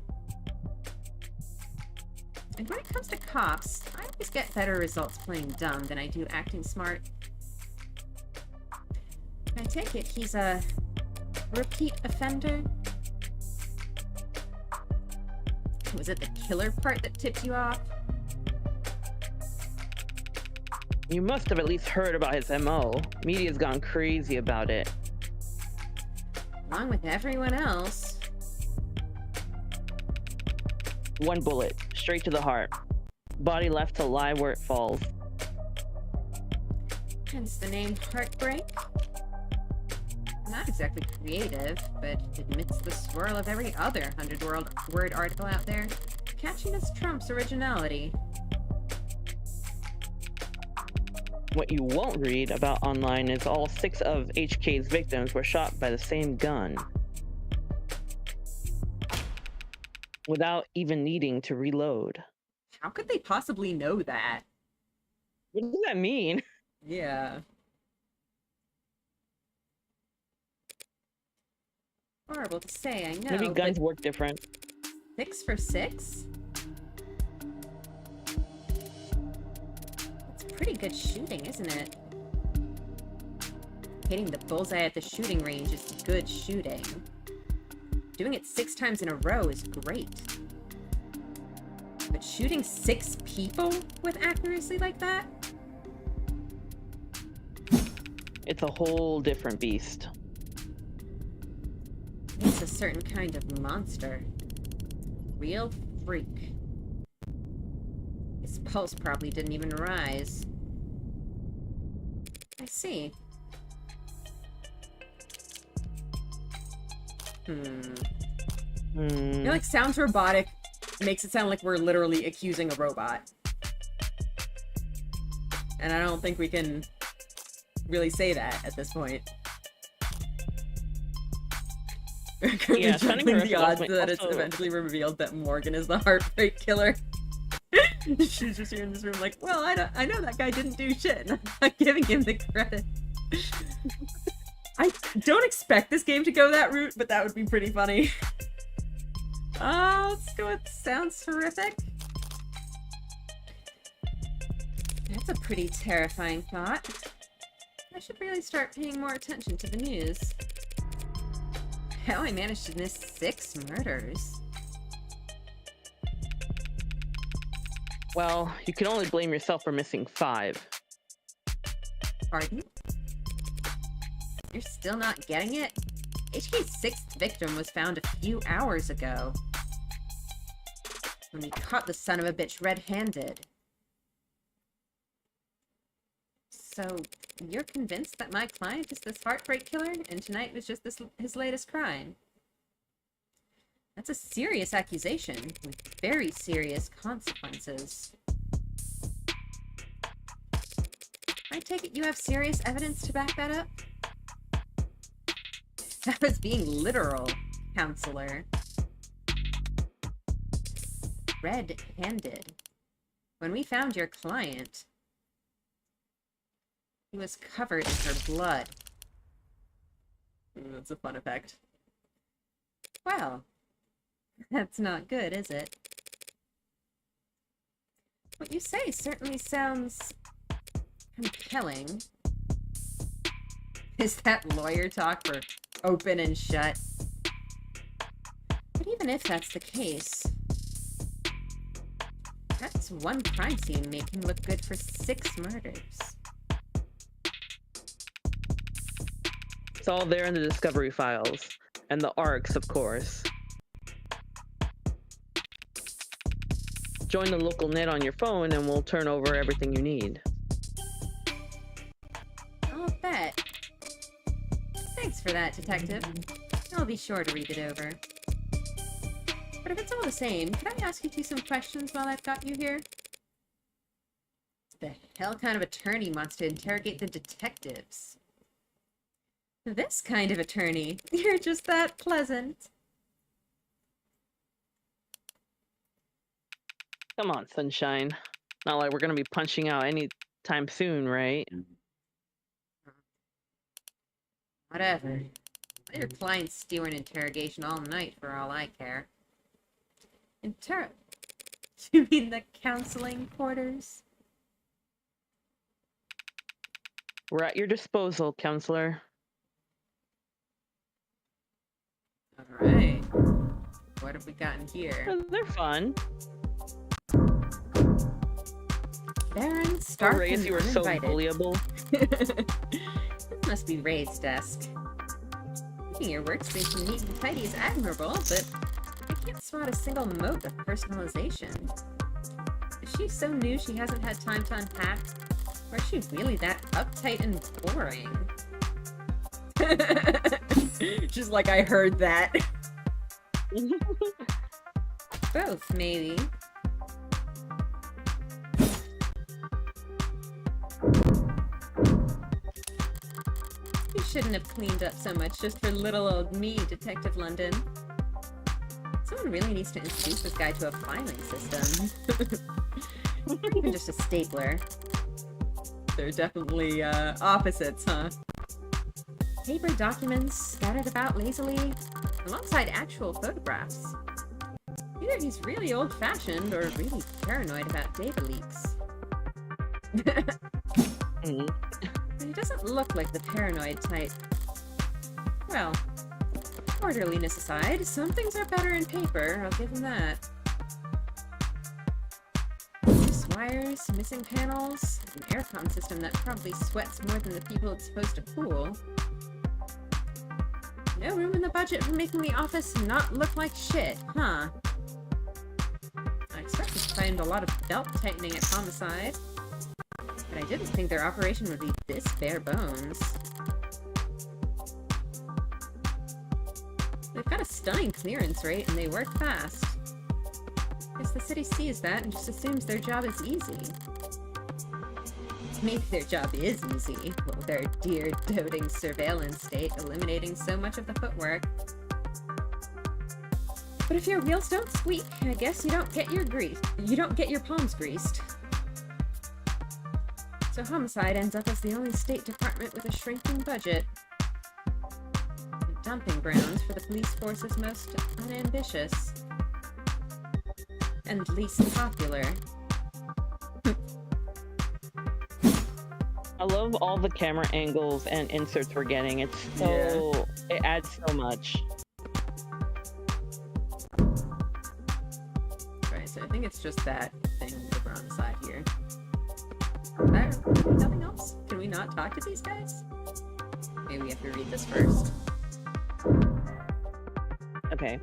And when it comes to cops, I always get better results playing dumb than I do acting smart. I take it he's a repeat offender? Was it the killer part that tipped you off? You must have at least heard about his MO. Media's gone crazy about it. Along with everyone else. One bullet, straight to the heart. Body left to lie where it falls. Hence the name Heartbreak. Not exactly creative, but amidst the swirl of every other 100-word article out there, catchiness trumps originality. What you won't read about online is all 6 of HK's victims were shot by the same gun. Without even needing to reload. How could they possibly know that? What does that mean? Yeah. Horrible to say, I know. Maybe guns work different. 6 for 6? That's pretty good shooting, isn't it? Hitting the bullseye at the shooting range is good shooting. Doing it 6 times in a row is great. But shooting 6 people with accuracy like that? It's a whole different beast. It's a certain kind of monster. Real freak. His pulse probably didn't even rise. I see. You know, like, sounds robotic makes it sound like we're literally accusing a robot. And I don't think we can really say that at this point. Yeah, Juggling the odds that it's eventually revealed that Morgan is the Heartbreak Killer. She's just here in this room like, well, I know that guy didn't do shit, and I'm not giving him the credit. I don't expect this game to go that route, but that would be pretty funny. Let's go with sounds horrific. That's a pretty terrifying thought. I should really start paying more attention to the news. How I managed to miss 6 murders. Well, you can only blame yourself for missing 5. Pardon? You're still not getting it? HK's 6th victim was found a few hours ago. When we caught the son of a bitch red-handed. So, you're convinced that my client is this Heartbreak Killer, and tonight was just his latest crime? That's a serious accusation, with very serious consequences. I take it you have serious evidence to back that up? That was being literal, counselor. Red-handed. When we found your client, he was covered in her blood. That's a fun effect. Well, that's not good, is it? What you say certainly sounds compelling. Is that lawyer talk for open and shut? But even if that's the case, that's one crime scene making look good for 6 murders. It's all there in the discovery files. And the arcs, of course. join the local net on your phone and we'll turn over everything you need. I'll bet. Thanks for that, Detective. I'll be sure to read it over. But if it's all the same, could I ask you some questions while I've got you here? What the hell kind of attorney wants to interrogate the detectives? This kind of attorney. You're just that pleasant. Come on, sunshine. Not like we're gonna be punching out anytime soon, right? Whatever. Let your client stew an interrogation all night for all I care. You mean the counseling quarters? We're at your disposal, counselor. Alright. What have we gotten here? Oh, they're fun. Baron Stark Reyes, you were so bullyable. This must be Ray's desk. Making your workspace neat and tidy is admirable, but I can't spot a single mote of personalization. Is she so new she hasn't had time to unpack? Or is she really that uptight and boring? Just like I heard that. Both, maybe. You shouldn't have cleaned up so much just for little old me, Detective London. Someone really needs to introduce this guy to a filing system. Or even just a stapler. They're definitely, opposites, huh? Paper documents scattered about lazily, alongside actual photographs. Either he's really old-fashioned or really paranoid about data leaks. He doesn't look like the paranoid type. Well, orderliness aside, some things are better in paper, I'll give him that. Loose wires, missing panels, an aircon system that probably sweats more than the people it's supposed to cool. No room in the budget for making the office not look like shit, huh? I expect to find a lot of belt tightening at Homicide. But I didn't think their operation would be this bare bones. They've got a stunning clearance rate, and they work fast. Guess the city sees that and just assumes their job is easy. Maybe their job is easy, with their dear, doting surveillance state eliminating so much of the footwork. But if your wheels don't squeak, I guess you don't get your palms greased. So Homicide ends up as the only state department with a shrinking budget. A dumping grounds for the police force's most unambitious. And least popular. I love all the camera angles and inserts we're getting. It's so... Yeah. It adds so much. Right, so I think it's just that thing over on the side here. Nothing else? Can we not talk to these guys? Maybe we have to read this first. Okay.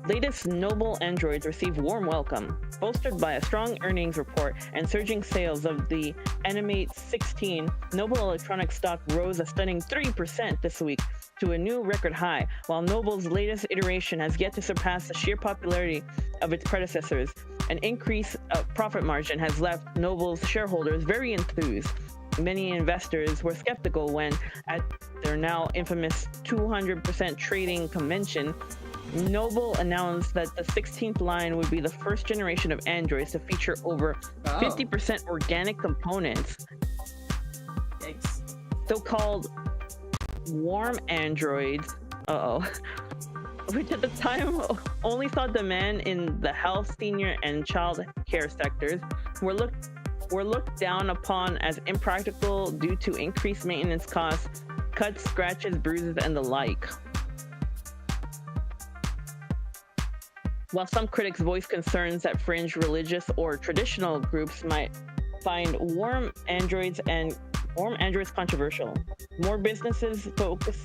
Latest Noble androids receive warm welcome. Bolstered by a strong earnings report and surging sales of the Animate 16, Noble Electronics stock rose a stunning 3% this week to a new record high, while Noble's latest iteration has yet to surpass the sheer popularity of its predecessors. An increase of profit margin has left Noble's shareholders very enthused. Many investors were skeptical when, at their now infamous 200% trading convention, Noble announced that the 16th line would be the first generation of androids to feature over 50% organic components. Yikes. So-called warm androids, which at the time only saw demand in the health, senior, and child care sectors, were looked down upon as impractical due to increased maintenance costs, cuts, scratches, bruises, and the like. While some critics voice concerns that fringe religious or traditional groups might find warm androids controversial, more businesses focus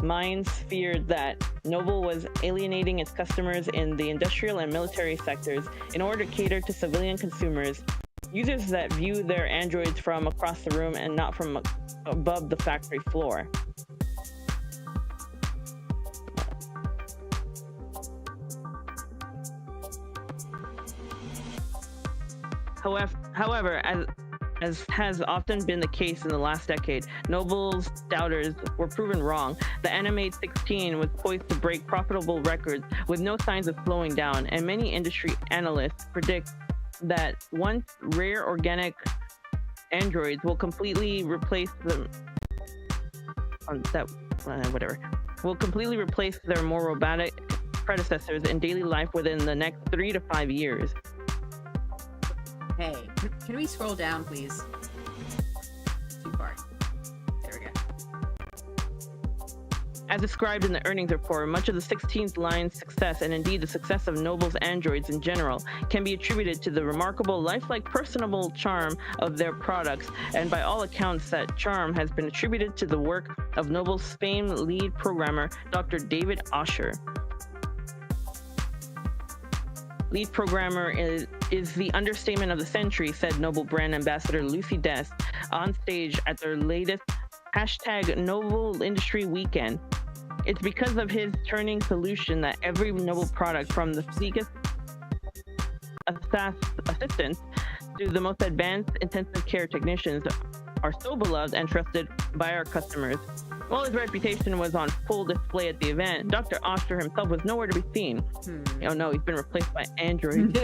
minds feared that Noble was alienating its customers in the industrial and military sectors in order to cater to civilian consumers, users that view their androids from across the room and not from above the factory floor. However, as has often been the case in the last decade, Noble's doubters were proven wrong. The Animate 16 was poised to break profitable records with no signs of slowing down, and many industry analysts predict that once rare organic androids will completely replace them will completely replace their more robotic predecessors in daily life within the next 3 to 5 years. Hey, can we scroll down, please? Too far. There we go. As described in the earnings report, much of the 16th line's success, and indeed the success of Noble's androids in general, can be attributed to the remarkable lifelike, personable charm of their products, and by all accounts, that charm has been attributed to the work of Noble's famed lead programmer, Dr. David Osher. Lead programmer is the understatement of the century, said Noble brand ambassador Lucy Dest on stage at their latest #Noble Industry Weekend. It's because of his turning solution that every Noble product, from the sleekest assistants to the most advanced intensive care technicians, are so beloved and trusted by our customers. While his reputation was on full display at the event, Dr. Oster himself was nowhere to be seen. Oh no, he's been replaced by androids.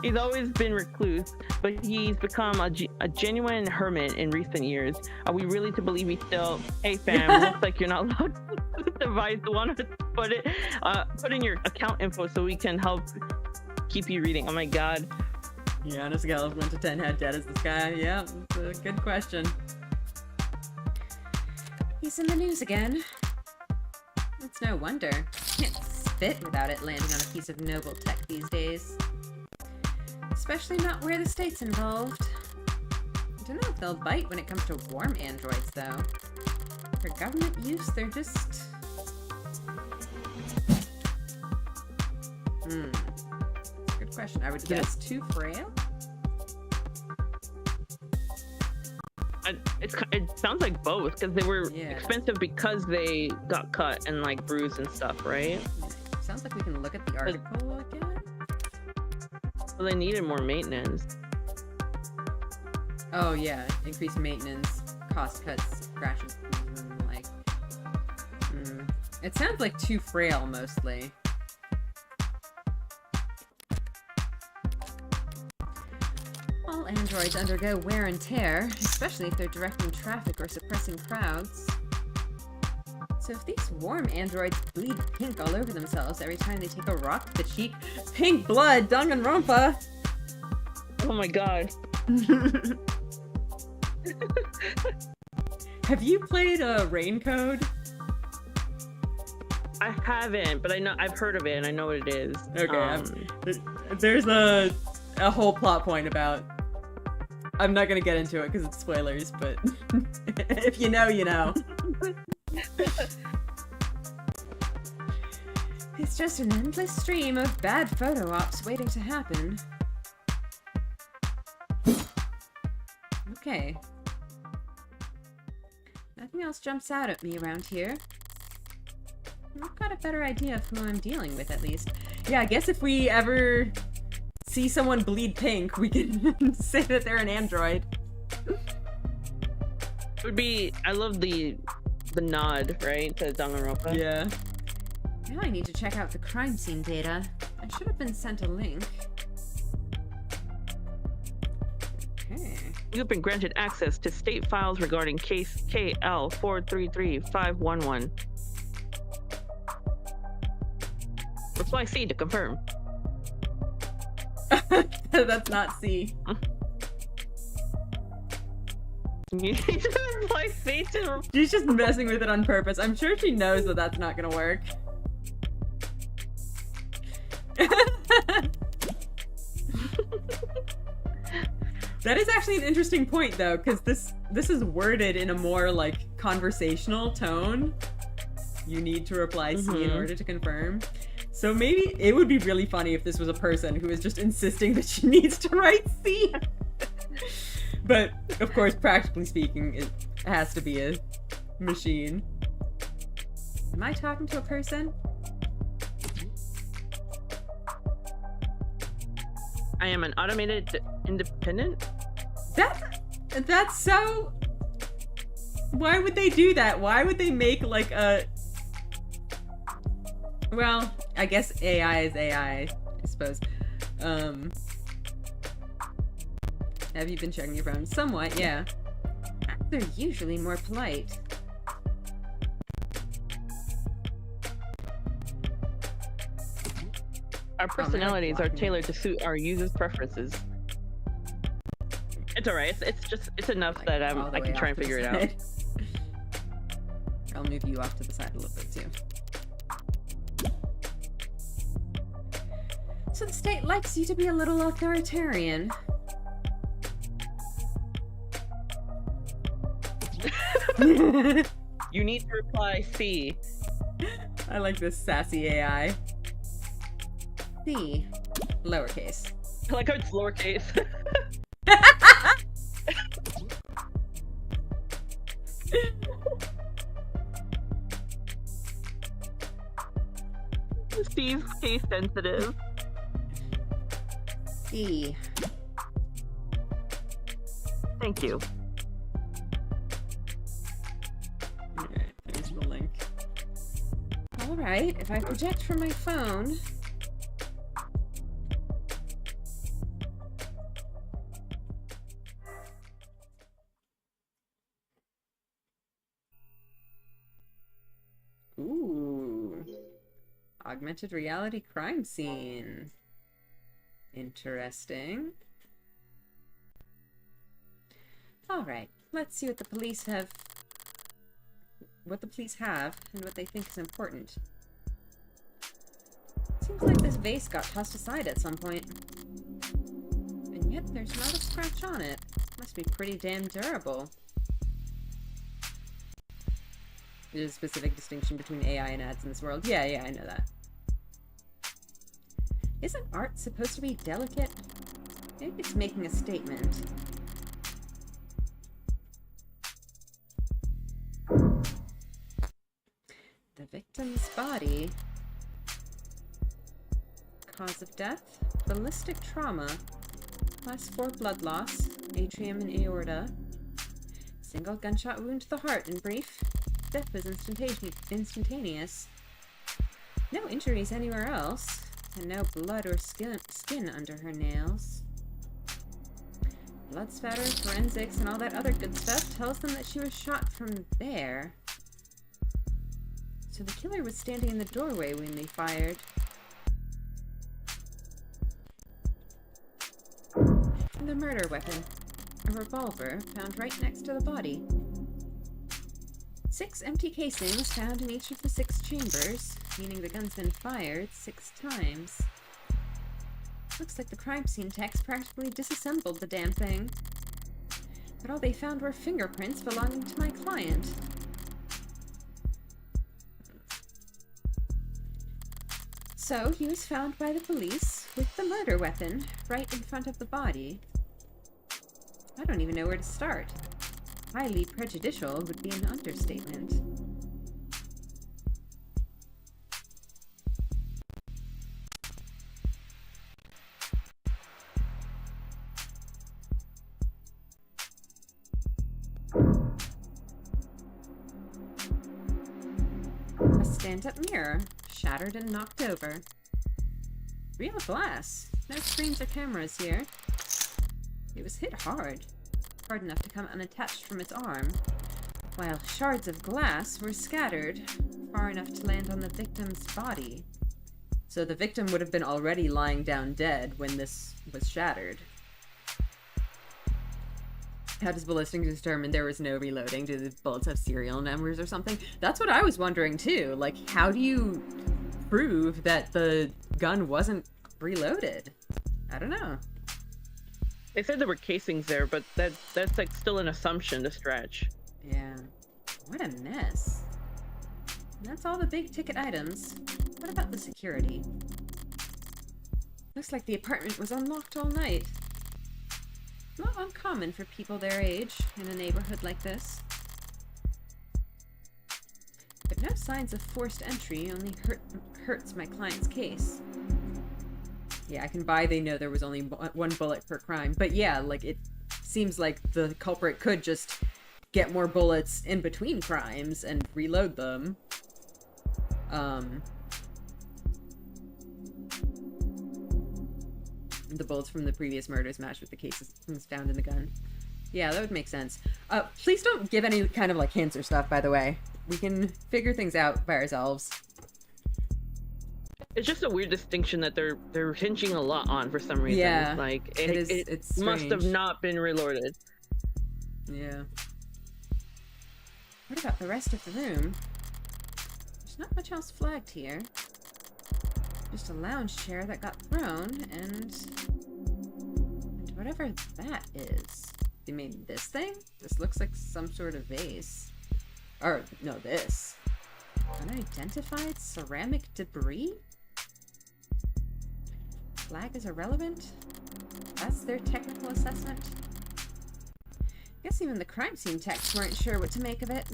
He's always been recluse, but he's become a genuine hermit in recent years. Are we really to believe he's still, hey fam, looks like you're not logged into the device. Want to put in your account info so we can help keep you reading. Oh my god. Yeah, on a scale of 1 to 10, how dead is this guy? Yeah, it's a good question. He's in the news again. It's no wonder. Can't spit without it landing on a piece of Noble tech these days. Especially not where the state's involved. I don't know if they'll bite when it comes to warm androids, though. For government use, they're just... Good question. I would guess too frail? It sounds like both, because they were expensive because they got cut and like bruised and stuff, right? Sounds like we can look at the article again. Well, they needed more maintenance. Oh yeah, increased maintenance, cost cuts, crashes, like... It sounds like too frail, mostly. All androids undergo wear and tear, especially if they're directing traffic or suppressing crowds. So if these warm androids bleed pink all over themselves every time they take a rock to the cheek, pink blood, Danganronpa! Oh my god. Have you played Raincode? I haven't, but I've heard of it and I know what it is. Okay, there's a whole plot point about... I'm not gonna get into it because it's spoilers, but if you know, you know. It's just an endless stream of bad photo ops waiting to happen. Okay. Nothing else jumps out at me around here. I've got a better idea of who I'm dealing with, at least. Yeah, I guess if we ever see someone bleed pink, we can say that they're an android. It would be... I love the nod, right, to Danganronpa. Yeah. Now I need to check out the crime scene data. I should have been sent a link. Okay. You have been granted access to state files regarding case KL433511. Reply C to confirm. That's not C. Reply C to... She's just messing with it on purpose. I'm sure she knows that that's not gonna work. That is actually an interesting point, though, because this is worded in a more, like, conversational tone, you need to reply C in Mhm. order to confirm. So maybe it would be really funny if this was a person who is just insisting that she needs to write C. But, of course, practically speaking, it has to be a machine. Am I talking to a person? I am an automated independent. That's so... Why would they do that? Why would they make, like, a... Well, I guess AI is AI, I suppose. Have you been checking your phone? Somewhat, yeah. They're usually more polite. Our personalities are tailored to suit our users' preferences. It's alright. It's enough Like, that all the I way can try off and to the figure it out. side. I'll move you off to the side a little bit too. So the state likes you to be a little authoritarian. You need to reply C. I like this sassy AI. C. Lowercase. I like how it's lowercase. C's case sensitive. C. Thank you. Alright, there's the link. Alright, if I project from my phone... Ooh. Augmented reality crime scene. Interesting. Alright, let's see what the police have... and what they think is important. Seems like this vase got tossed aside at some point. And yet there's not a scratch on it. Must be pretty damn durable. There's a specific distinction between AI and ads in this world. Yeah, I know that. Isn't art supposed to be delicate? Maybe it's making a statement. The victim's body. Cause of death? Ballistic trauma. Class 4 blood loss. Atrium and aorta. Single gunshot wound to the heart, in brief. Death was instantaneous. No injuries anywhere else. And no blood or skin under her nails. Blood spatter, forensics, and all that other good stuff tells them that she was shot from there. So the killer was standing in the doorway when they fired. And the murder weapon. A revolver found right next to the body. 6 empty casings found in each of the 6 chambers, meaning the gun's been fired 6 times. Looks like the crime scene techs practically disassembled the damn thing. But all they found were fingerprints belonging to my client. So he was found by the police with the murder weapon right in front of the body. I don't even know where to start. Highly prejudicial would be an understatement. A stand-up mirror, shattered and knocked over. Real glass. No screens or cameras here. It was hit hard. Hard enough to come unattached from its arm, while shards of glass were scattered far enough to land on the victim's body. So the victim would have been already lying down dead when this was shattered. How does ballistics determine there was no reloading? Do the bullets have serial numbers or something? That's what I was wondering too. Like, how do you prove that the gun wasn't reloaded? I don't know. They said there were casings there, but that's like still an assumption to stretch. Yeah. What a mess. That's all the big ticket items. What about the security? Looks like the apartment was unlocked all night. Not uncommon for people their age in a neighborhood like this. But no signs of forced entry, only hurts my client's case. Yeah, I can buy they know there was only one bullet per crime. But yeah, like, it seems like the culprit could just get more bullets in between crimes and reload them. The bullets from the previous murders matched with the cases found in the gun. Yeah, that would make sense. Please don't give any kind of, like, hints or stuff, by the way. We can figure things out by ourselves. It's just a weird distinction that they're hinging a lot on for some reason. Yeah, like it's must have strange. not been reloaded. Yeah. What about the rest of the room? There's not much else flagged here. Just a lounge chair that got thrown, and whatever that is. You mean this thing? This looks like some sort of vase. Or, no, this. Unidentified ceramic debris? Flag is irrelevant? That's their technical assessment? Guess even the crime scene techs weren't sure what to make of it.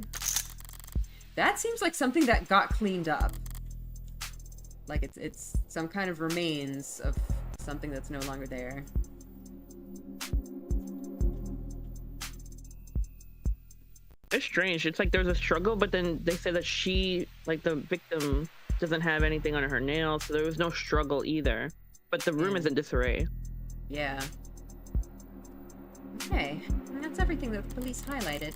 That seems like something that got cleaned up. Like it's some kind of remains of something that's no longer there. It's strange. It's like there's a struggle, but then they say that she, like the victim, doesn't have anything on her nails, so there was no struggle either. But the room is in disarray. Yeah. Okay, and that's everything that the police highlighted.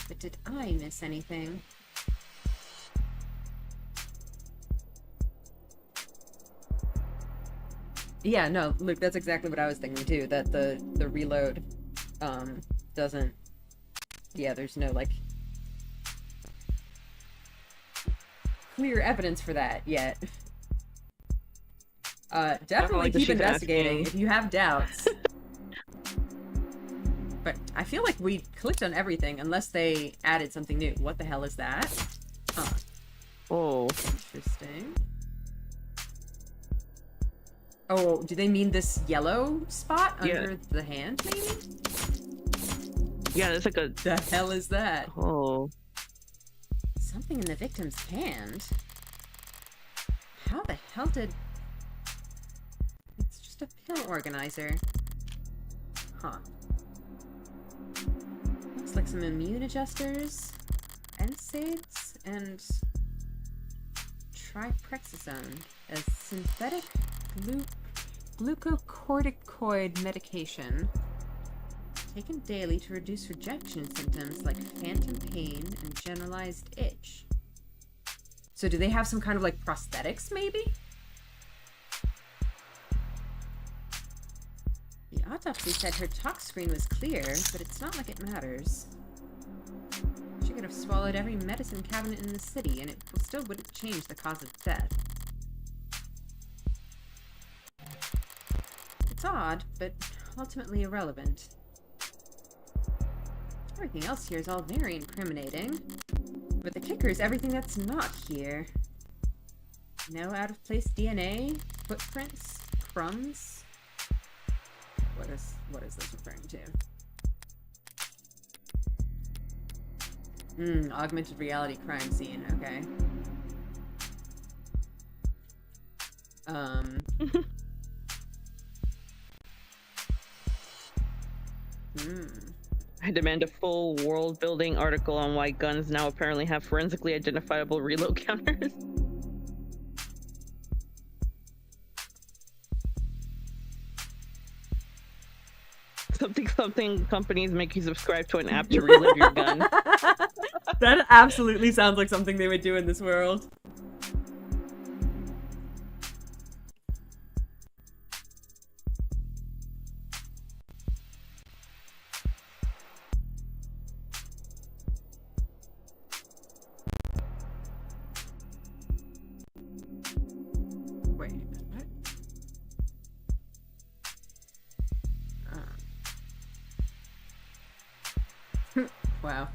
But did I miss anything? Yeah, no, look, that's exactly what I was thinking too, that the reload doesn't, yeah, there's no, like, clear evidence for that yet. Definitely keep investigating if you have doubts. But I feel like we clicked on everything unless they added something new. What the hell is that? Huh. Oh. Interesting. Oh, do they mean this yellow spot under the hand, maybe? Yeah, it's like a... The hell is that? Oh. Something in the victim's hand? How the hell did... It's just a pill organizer. Huh. Looks like some immune adjusters, NSAIDs, and triprexazone, a synthetic glucocorticoid medication taken daily to reduce rejection symptoms like phantom pain and generalized itch. So do they have some kind of like prosthetics maybe? The autopsy said her tox screen was clear, but it's not like it matters. She could have swallowed every medicine cabinet in the city and it still wouldn't change the cause of death. It's odd, but ultimately irrelevant. Everything else here is all very incriminating. But the kicker is everything that's not here. No out-of-place DNA, footprints, crumbs. What is this referring to? Augmented reality crime scene, okay. I demand a full world-building article on why guns now apparently have forensically identifiable reload counters. Something companies make you subscribe to an app to relive your gun. That absolutely sounds like something they would do in this world. Wait, what? Wow.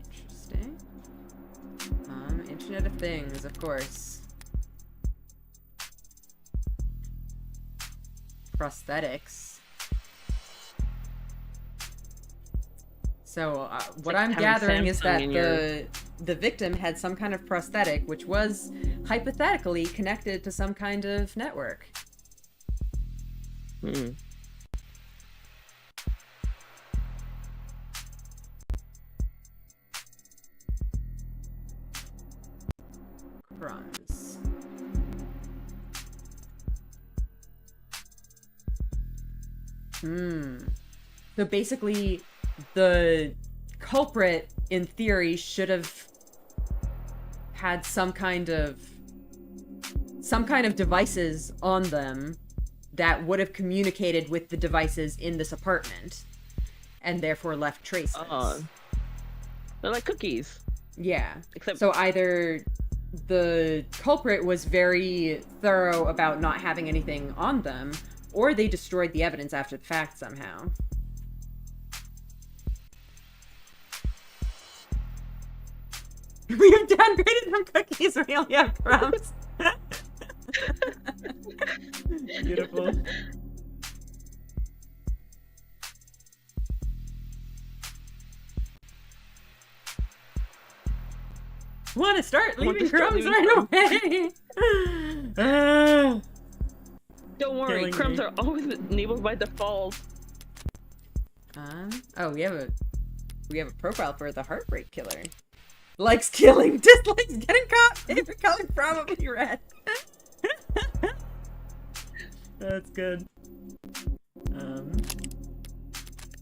Interesting. Internet of Things, of course. Prosthetics. So what like I'm having gathering is that Samsung in the victim had some kind of prosthetic, which was hypothetically connected to some kind of network. Hmm. Crumbs. So basically, the culprit, in theory, should have had some kind of devices on them that would have communicated with the devices in this apartment, and therefore left traces. Oh, they're like cookies. Yeah. Except So either the culprit was very thorough about not having anything on them, or they destroyed the evidence after the fact somehow. We have downgraded from cookies, we only have crumbs. Beautiful. Want to start leaving crumbs right away? don't worry, Killing crumbs me. are always enabled by default. Oh, we have a profile for the Heartbreak Killer. Likes killing, dislikes getting caught. Favorite color probably red. That's good.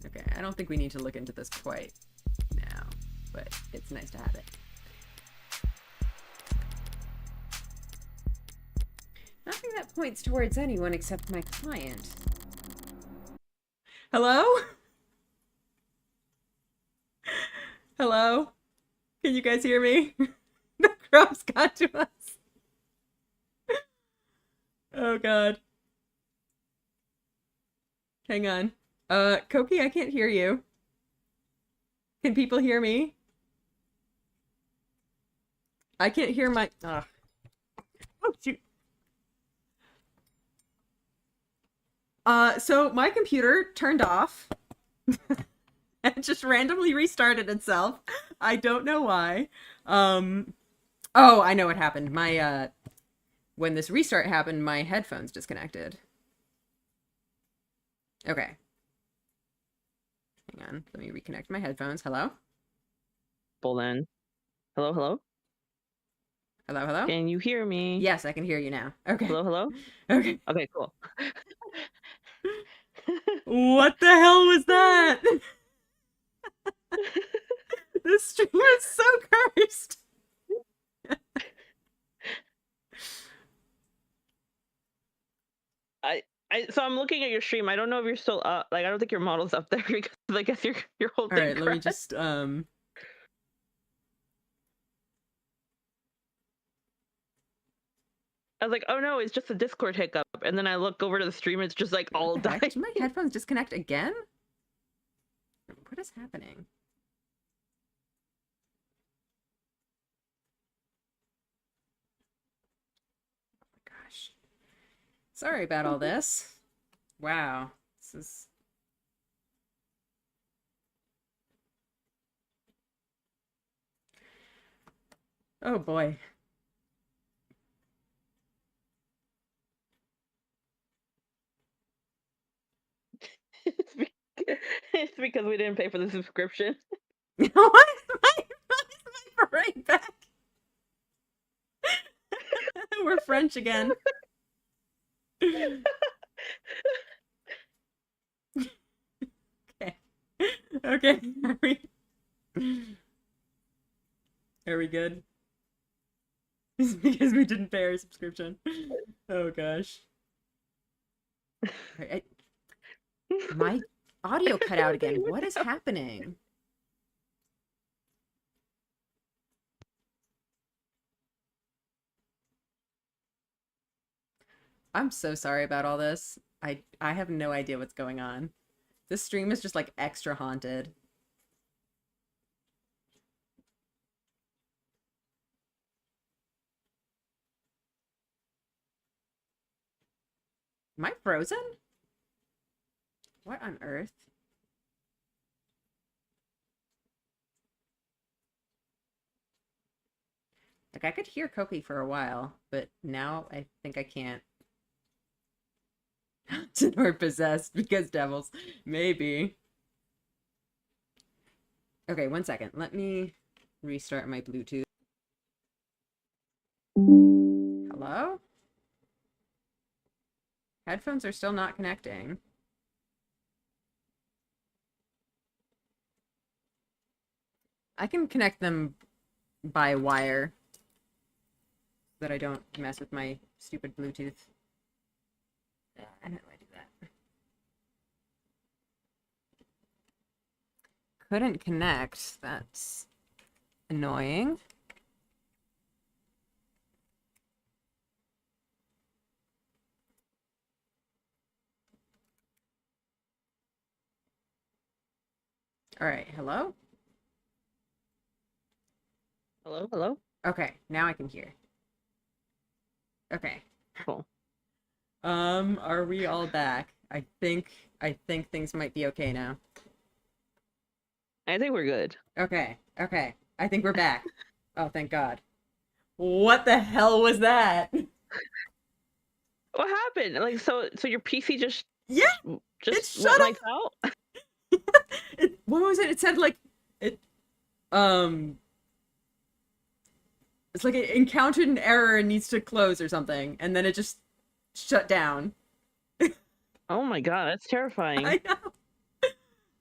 Okay, I don't think we need to look into this quite now, but it's nice to have it. Nothing that points towards anyone except my client. Hello? Hello? Can you guys hear me? The crumbs got to us. Oh god. Hang on. Koki, I can't hear you. Can people hear me? I can't hear my... Ugh. Oh, shoot. So my computer turned off. It just randomly restarted itself. I don't know why. Oh, I know what happened. My, when this restart happened, my headphones disconnected. Okay. Hang on. Let me reconnect my headphones. Hello? Well then, hello, hello. Hello, hello? Can you hear me? Yes, I can hear you now. Okay. Hello, hello. Okay. Okay, cool. What the hell was that? This stream is so cursed. So I'm looking at your stream. I don't know if you're still up. Like, I don't think your model's up there because I guess your whole thing. All right, let me crashed. just I was like, oh no, it's just a Discord hiccup. And then I look over to the stream, it's just like all What the heck? died. Did my headphones disconnect again? What is happening? Oh my gosh. Sorry about all this. Wow. This is... Oh boy. It's because we didn't pay for the subscription. What is my right back? We're French again. Okay. Okay. Are we good? It's because we didn't pay our subscription. Oh gosh. My audio cut out again. What is happening? I'm so sorry about all this. I have no idea what's going on. This stream is just like extra haunted. Am I frozen? What on earth? Like, I could hear Koki for a while, but now I think I can't. Or possessed because devils. Maybe. Okay, 1 second. Let me restart my Bluetooth. Hello? Headphones are still not connecting. I can connect them by wire so that I don't mess with my stupid Bluetooth. How do I do that? Couldn't connect. That's annoying. All right, hello? Hello, hello. Okay, now I can hear. Okay. Cool. Are we all back? I think things might be okay now. I think we're good. Okay, okay. I think we're back. Oh, thank God. What the hell was that? What happened? Like, so your PC just Yeah, it went shut lights out? What was it? It said like it it's like it encountered an error and needs to close or something, and then it just shut down. Oh my God, that's terrifying. I know.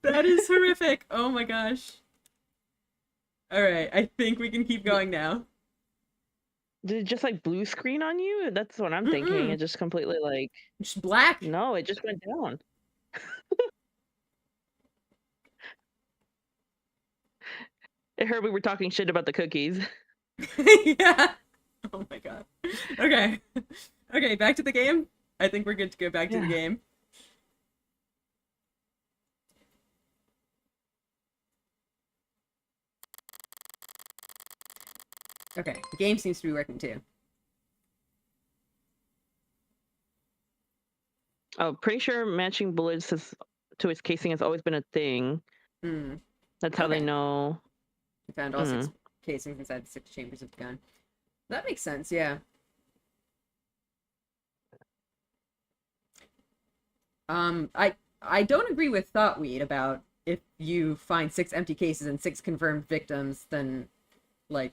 That is horrific. Oh my gosh. All right, I think we can keep going now. Did it just like blue screen on you? That's what I'm thinking. It just completely like Just black. no, it just went down. It heard we were talking shit about the cookies. Yeah. Oh my God. Okay. Okay, back to the game. I think we're good to go back to the game. Okay, the game seems to be working too. Oh, pretty sure matching bullets to its casing has always been a thing. Hmm. That's how they know. We found all 6 casings inside the 6 chambers of the gun. That makes sense, yeah. I don't agree with Thoughtweed about if you find 6 empty cases and 6 confirmed victims, then like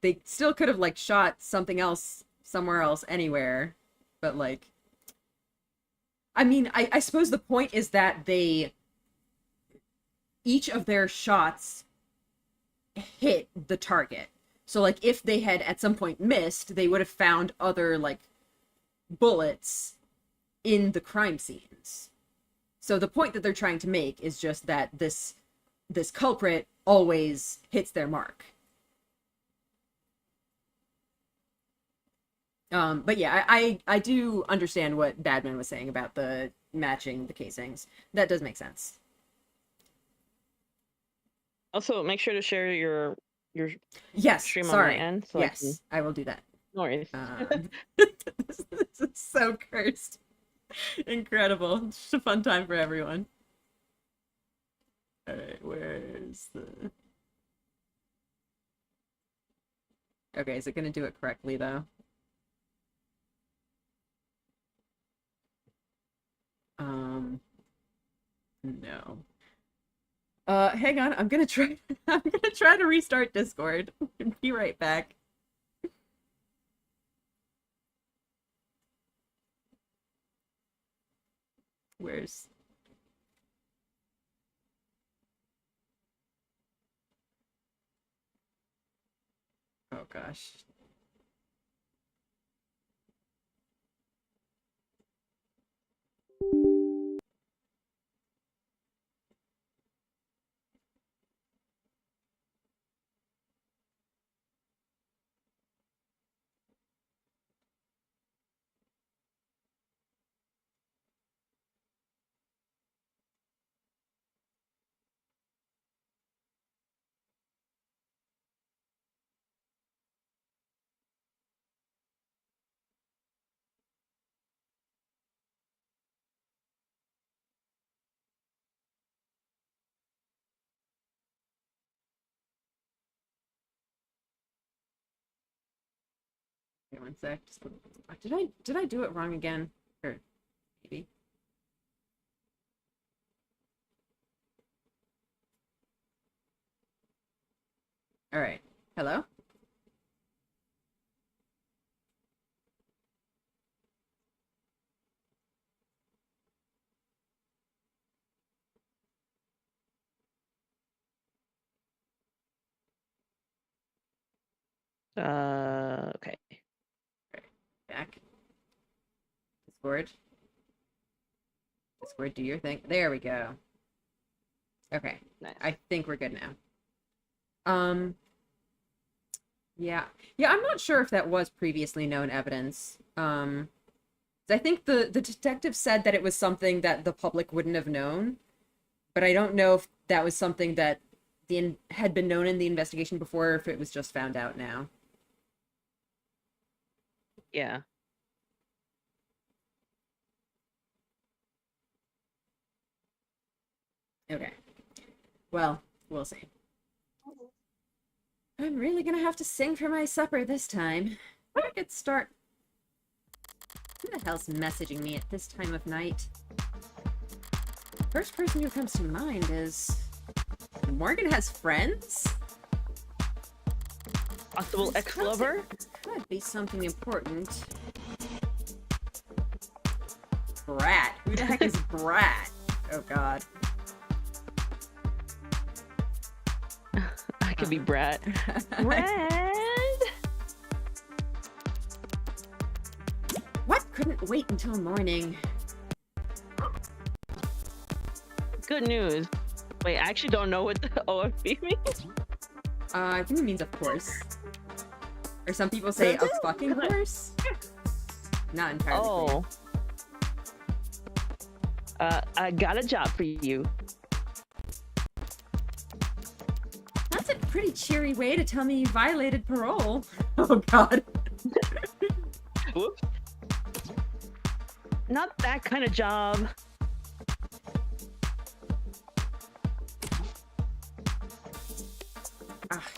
they still could have like shot something else somewhere else anywhere, but like I mean, I suppose the point is that each of their shots hit the target. So like if they had at some point missed, they would have found other like bullets in the crime scenes. So the point that they're trying to make is just that this culprit always hits their mark. But yeah, I do understand what Badman was saying about the matching the casings. That does make sense. Also, make sure to share your yes, stream sorry. on my end. So yes, I will do that. No worries. This is so cursed. Incredible. It's just a fun time for everyone. Alright, where's the... Okay, is it gonna do it correctly, though? No. Hang on, I'm gonna try to restart Discord. Be right back. Where's... Oh gosh. Wait one sec. Did I do it wrong again? Or maybe. All right. Hello? Okay. Back. Discord. Discord, do your thing. There we go. Okay. Nice. I think we're good now. Yeah. Yeah, I'm not sure if that was previously known evidence. I think the detective said that it was something that the public wouldn't have known, but I don't know if that was something that had been known in the investigation before, or if it was just found out now. Yeah. Okay. Well, we'll see. I'm really gonna have to sing for my supper this time. Better get start. Who the hell's messaging me at this time of night? First person who comes to mind is... Morgan has friends? Possible ex-lover? Could be something important. Brat. Who the heck is Brat? Oh god. I could be Brat. Brad! What couldn't wait until morning? Good news. Wait, I actually don't know what the OFB means. I think it means of course. Or some people say of fucking course. Not entirely clear. I got a job for you. That's a pretty cheery way to tell me you violated parole. Oh god. Whoops. Not that kind of job.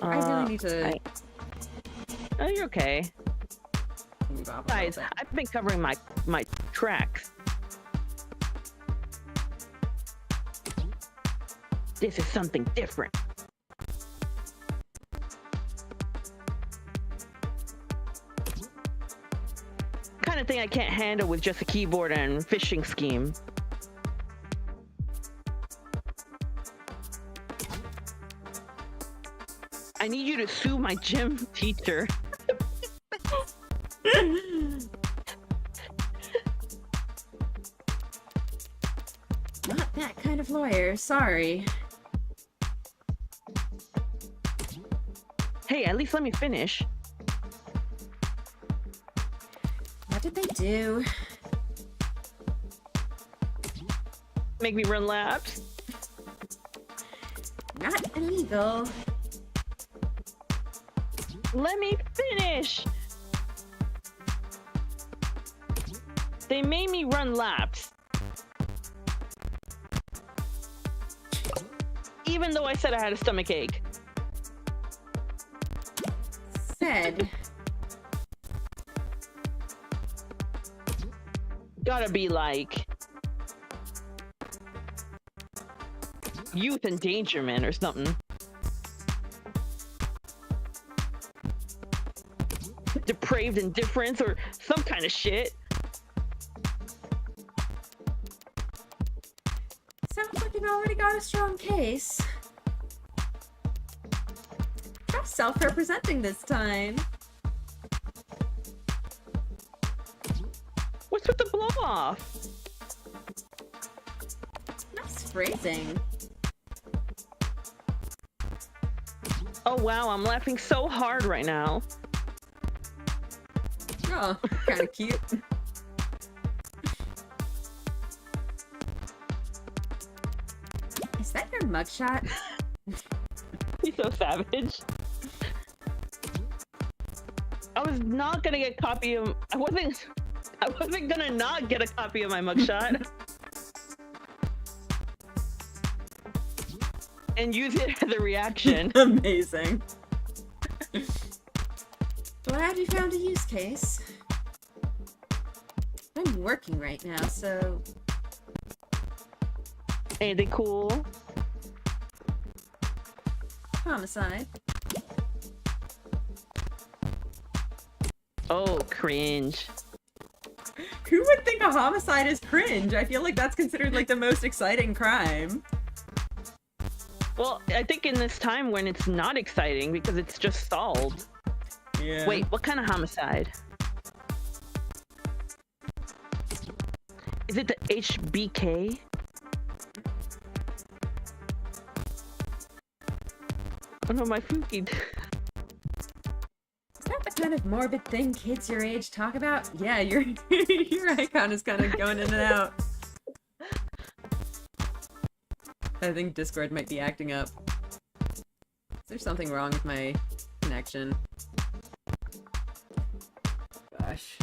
I really need to... Oh, you're okay. move off a Guys, little bit. I've been covering my tracks. This is something different. Kind of thing I can't handle with just a keyboard and phishing scheme. I need you to sue my gym teacher. Not that kind of lawyer, sorry. Hey, at least let me finish. What did they do? Make me run laps. Not illegal. Let me finish. They made me run laps. Even though I said I had a stomach ache. Said. Gotta be like youth endangerment or something. Depraved indifference or some kind of shit. Sounds like you've already got a strong case. Try self-representing this time. What's with the blow off? Nice phrasing. Oh wow, I'm laughing so hard right now. Oh, kind of cute. Is that your mugshot? He's so savage. I was not gonna get a copy of. I wasn't gonna not get a copy of my mugshot and use it as a reaction. Amazing. glad we found a use case. I'm working right now, so... Anything cool? Homicide. Oh, cringe. Who would think a homicide is cringe? I feel like that's considered like the most exciting crime. Well, I think in this time when it's not exciting because it's just solved. Yeah. Wait, what kind of homicide? Is it the HBK? Oh no, my Fuki. Is that the kind of morbid thing kids your age talk about? Yeah, your icon is kind of going in and out. I think Discord might be acting up. Is there something wrong with my connection? Gosh,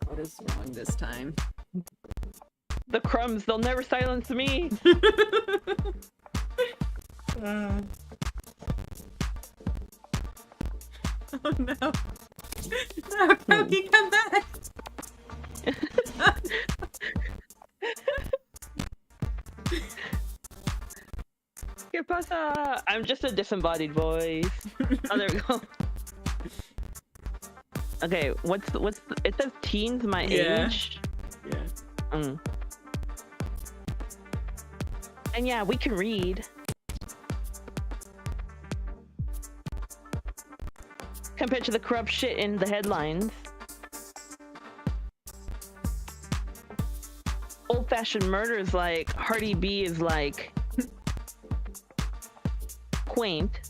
what is wrong this time? The crumbs, they'll never silence me. Oh no. No, Koki, come back! ¿Qué pasa? I'm just a disembodied voice. Oh, there we go. Okay, it says teens my age. Yeah. And yeah, we can read. Compared to the corrupt shit in the headlines. Old-fashioned murder is like, Hardy B is like... quaint.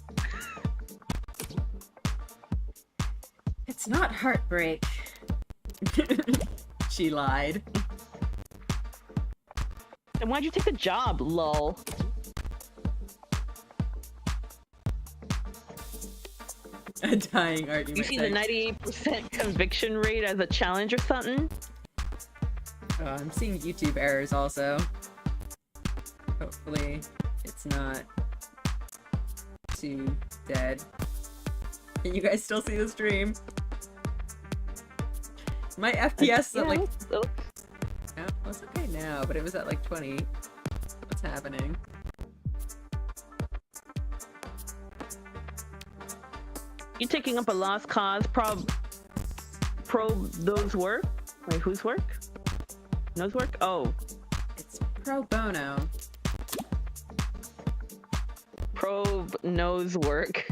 It's not heartbreak. She lied. Then why'd you take the job, lol? A dying argument. You see the 98% conviction rate as a challenge or something? Oh, I'm seeing YouTube errors also. Hopefully it's not too dead. Can you guys still see the stream? My FPS at like... Oh, it's okay now, but it was at like 20. What's happening? You taking up a lost cause? Probe those work? Wait, whose work? Those work? Oh. It's pro bono. Probe knows work.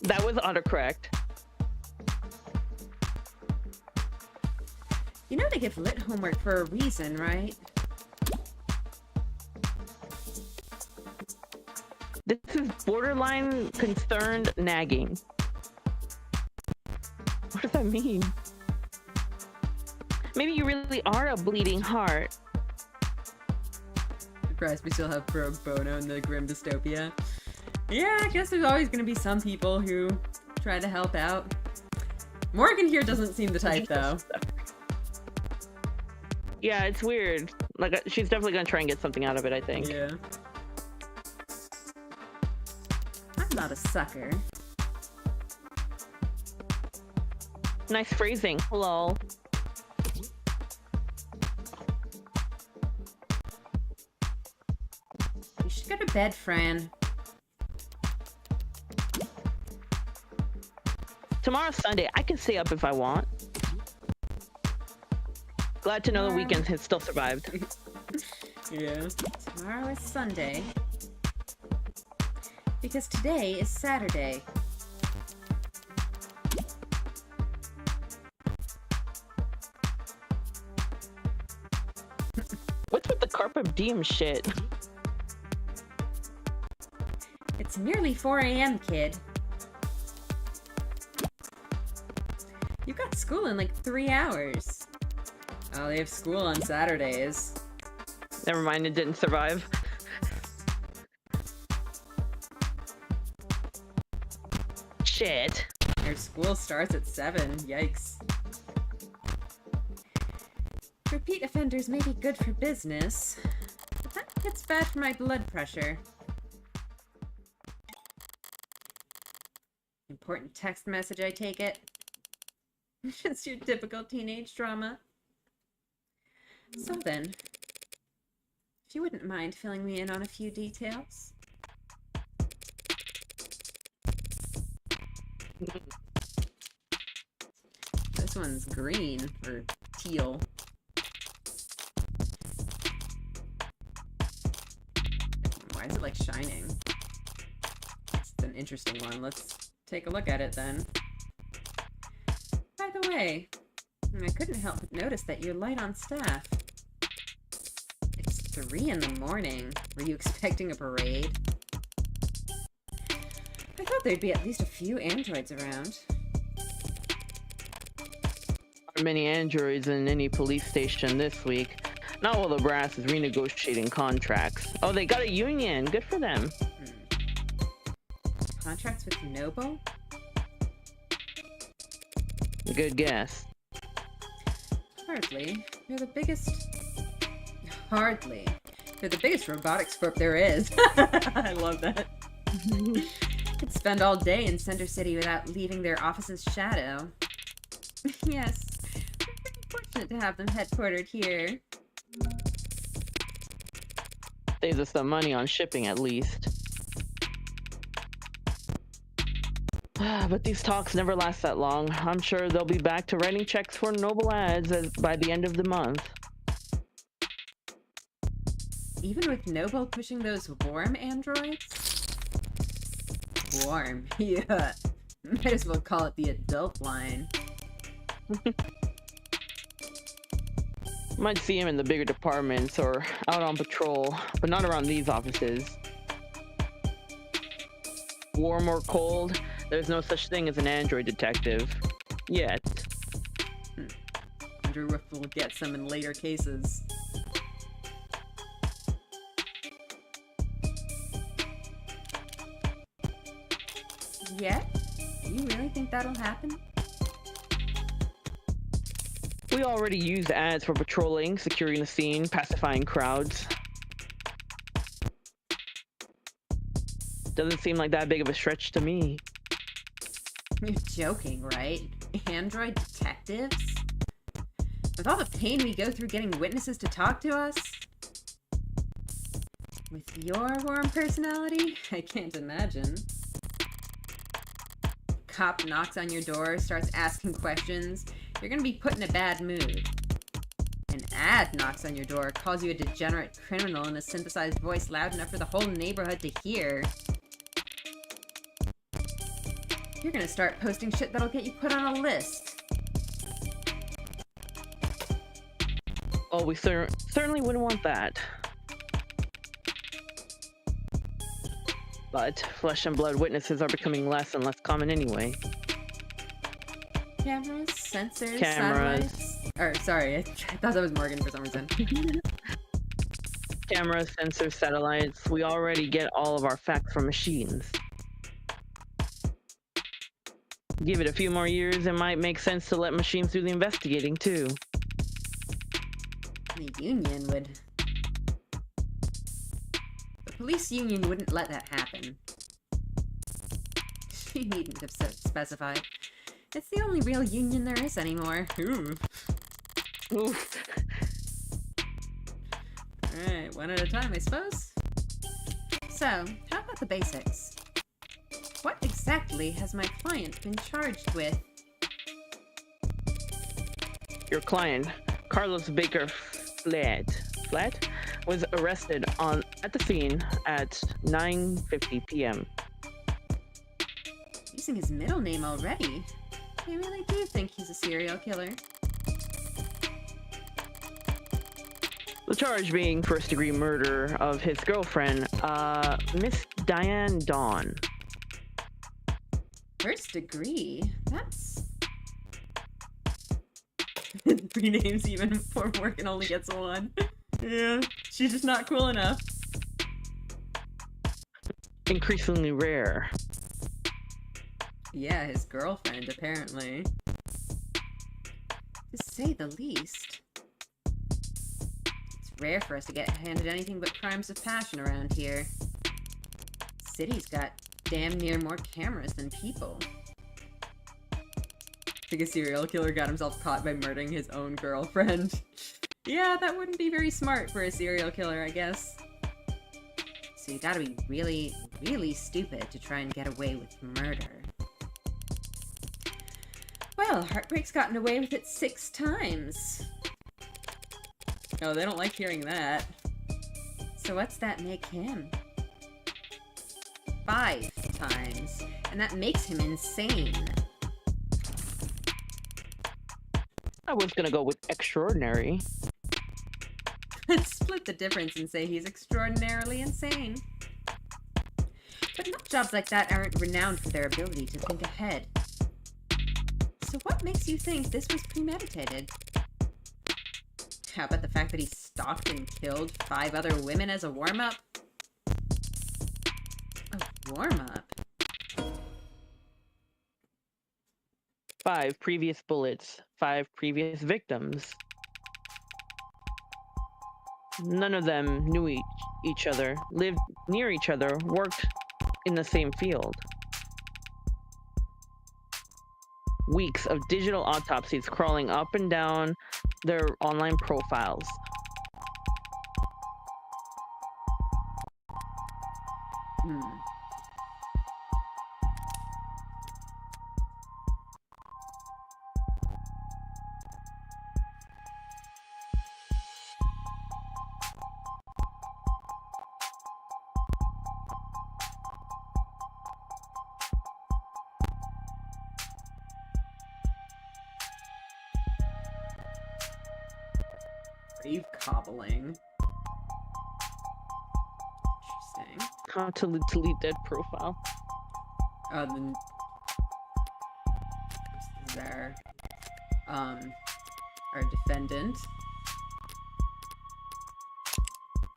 That was autocorrect. You know they give lit homework for a reason, right? This is borderline concerned nagging. What does that mean? Maybe you really are a bleeding heart. Surprised we still have pro bono in the grim dystopia. Yeah, I guess there's always gonna be some people who try to help out. Morgan here doesn't seem the type, though. Yeah, it's weird. Like, she's definitely gonna try and get something out of it, I think. Yeah. I'm not a sucker. Nice phrasing. Hello. You should go to bed, Fran. Tomorrow's Sunday. I can stay up if I want. Glad to know the weekend has still survived. Yeah. Tomorrow is Sunday. Because today is Saturday. What's with the carpe diem shit? It's nearly 4 a.m., kid. You've got school in like 3 hours. Oh, they have school on Saturdays. Never mind, it didn't survive. Shit. Their school starts at 7. Yikes. Repeat offenders may be good for business, but that gets bad for my blood pressure. important text message, I take it. Just your typical teenage drama. So then, if you wouldn't mind filling me in on a few details. This one's green, or teal. Why is it like shining? It's an interesting one. Let's take a look at it then. By the way, I couldn't help but notice that you're light on staff. It's 3 in the morning. Were you expecting a parade? I thought there'd be at least a few androids around. Many androids in any police station this week. Not while the brass is renegotiating contracts. Oh, they got a union. Good for them. Contracts with Noble? Good guess. Hardly. You're the biggest... Hardly. You're the biggest robotics corp there is. I love that. Could spend all day in Center City without leaving their office's shadow. Yes. We're pretty fortunate to have them headquartered here. Saves us some money on shipping at least. But these talks never last that long. I'm sure they'll be back to writing checks for Noble ads by the end of the month. Even with Noble pushing those warm androids? Warm, yeah. Might as well call it the adult line. Might see him in the bigger departments or out on patrol, but not around these offices. Warm or cold, there's no such thing as an android detective. Yet. Wonder if we'll get some in later cases. Yet? You really think that'll happen? We already use ads for patrolling, securing the scene, pacifying crowds. Doesn't seem like that big of a stretch to me. You're joking, right? Android detectives? With all the pain we go through getting witnesses to talk to us? With your warm personality? I can't imagine. Cop knocks on your door, starts asking questions. You're gonna be put in a bad mood. An ad knocks on your door, calls you a degenerate criminal in a synthesized voice loud enough for the whole neighborhood to hear. You're gonna start posting shit that'll get you put on a list. Oh, we certainly wouldn't want that. But flesh and blood witnesses are becoming less and less common anyway. Cameras, sensors, Cameras. satellites. Or, sorry, I thought that was Morgan for some reason. Cameras, sensors, satellites. We already get all of our facts from machines. Give it a few more years, it might make sense to let machines do the investigating, too. The union would... The police union wouldn't let that happen. She needn't have specified. It's the only real union there is anymore. Ooh. Oof. Alright, one at a time, I suppose. So, how about the basics? What exactly has my client been charged with? Your client, Carlos Baker Flat, was arrested at the scene at 9:50 p.m. Using his middle name already? I really do think he's a serial killer. The charge being first-degree murder of his girlfriend, Miss Diane Dawn. First degree? That's... 3 names even before Morgan only gets 1. Yeah, she's just not cool enough. Increasingly rare. Yeah, his girlfriend, apparently. To say the least. It's rare for us to get handed anything but crimes of passion around here. City's got damn near more cameras than people. think a serial killer got himself caught by murdering his own girlfriend. Yeah, that wouldn't be very smart for a serial killer, I guess. So you gotta be really, really stupid to try and get away with murder. Well, Heartbreak's gotten away with it 6 times. Oh, they don't like hearing that. So what's that make him? 5 times. And that makes him insane. I was gonna go with extraordinary. Let's split the difference and say he's extraordinarily insane. But nut jobs like that aren't renowned for their ability to think ahead. So what makes you think this was premeditated? How about the fact that he stalked and killed 5 other women as a warm-up? A warm-up? 5 previous bullets, 5 previous victims. None of them knew each other, lived near each other, worked in the same field. Weeks of digital autopsies crawling up and down their online profiles. Grave cobbling. Interesting. How to delete that profile. Then there. Our defendant.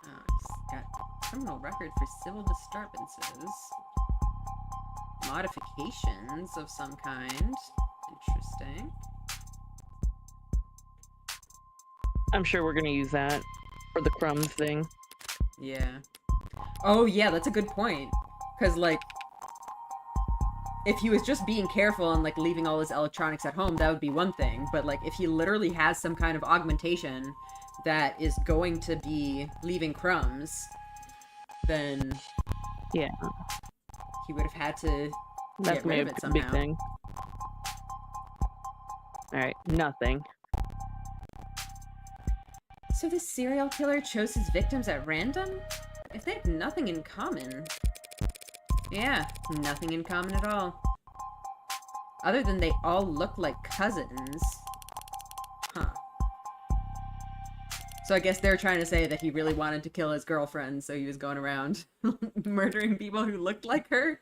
He's got criminal record for civil disturbances. Modifications of some kind. Interesting. I'm sure we're gonna use that for the crumbs thing. Yeah. Oh, yeah, that's a good point. Because, like, if he was just being careful and, like, leaving all his electronics at home, that would be one thing. But, like, if he literally has some kind of augmentation that is going to be leaving crumbs, then... Yeah. He would have had to That's get rid of it a somehow. big thing. Alright, nothing. So this serial killer chose his victims at random? If they have nothing in common... Yeah, nothing in common at all. Other than they all look like cousins. Huh. So I guess they're trying to say that he really wanted to kill his girlfriend, so he was going around murdering people who looked like her?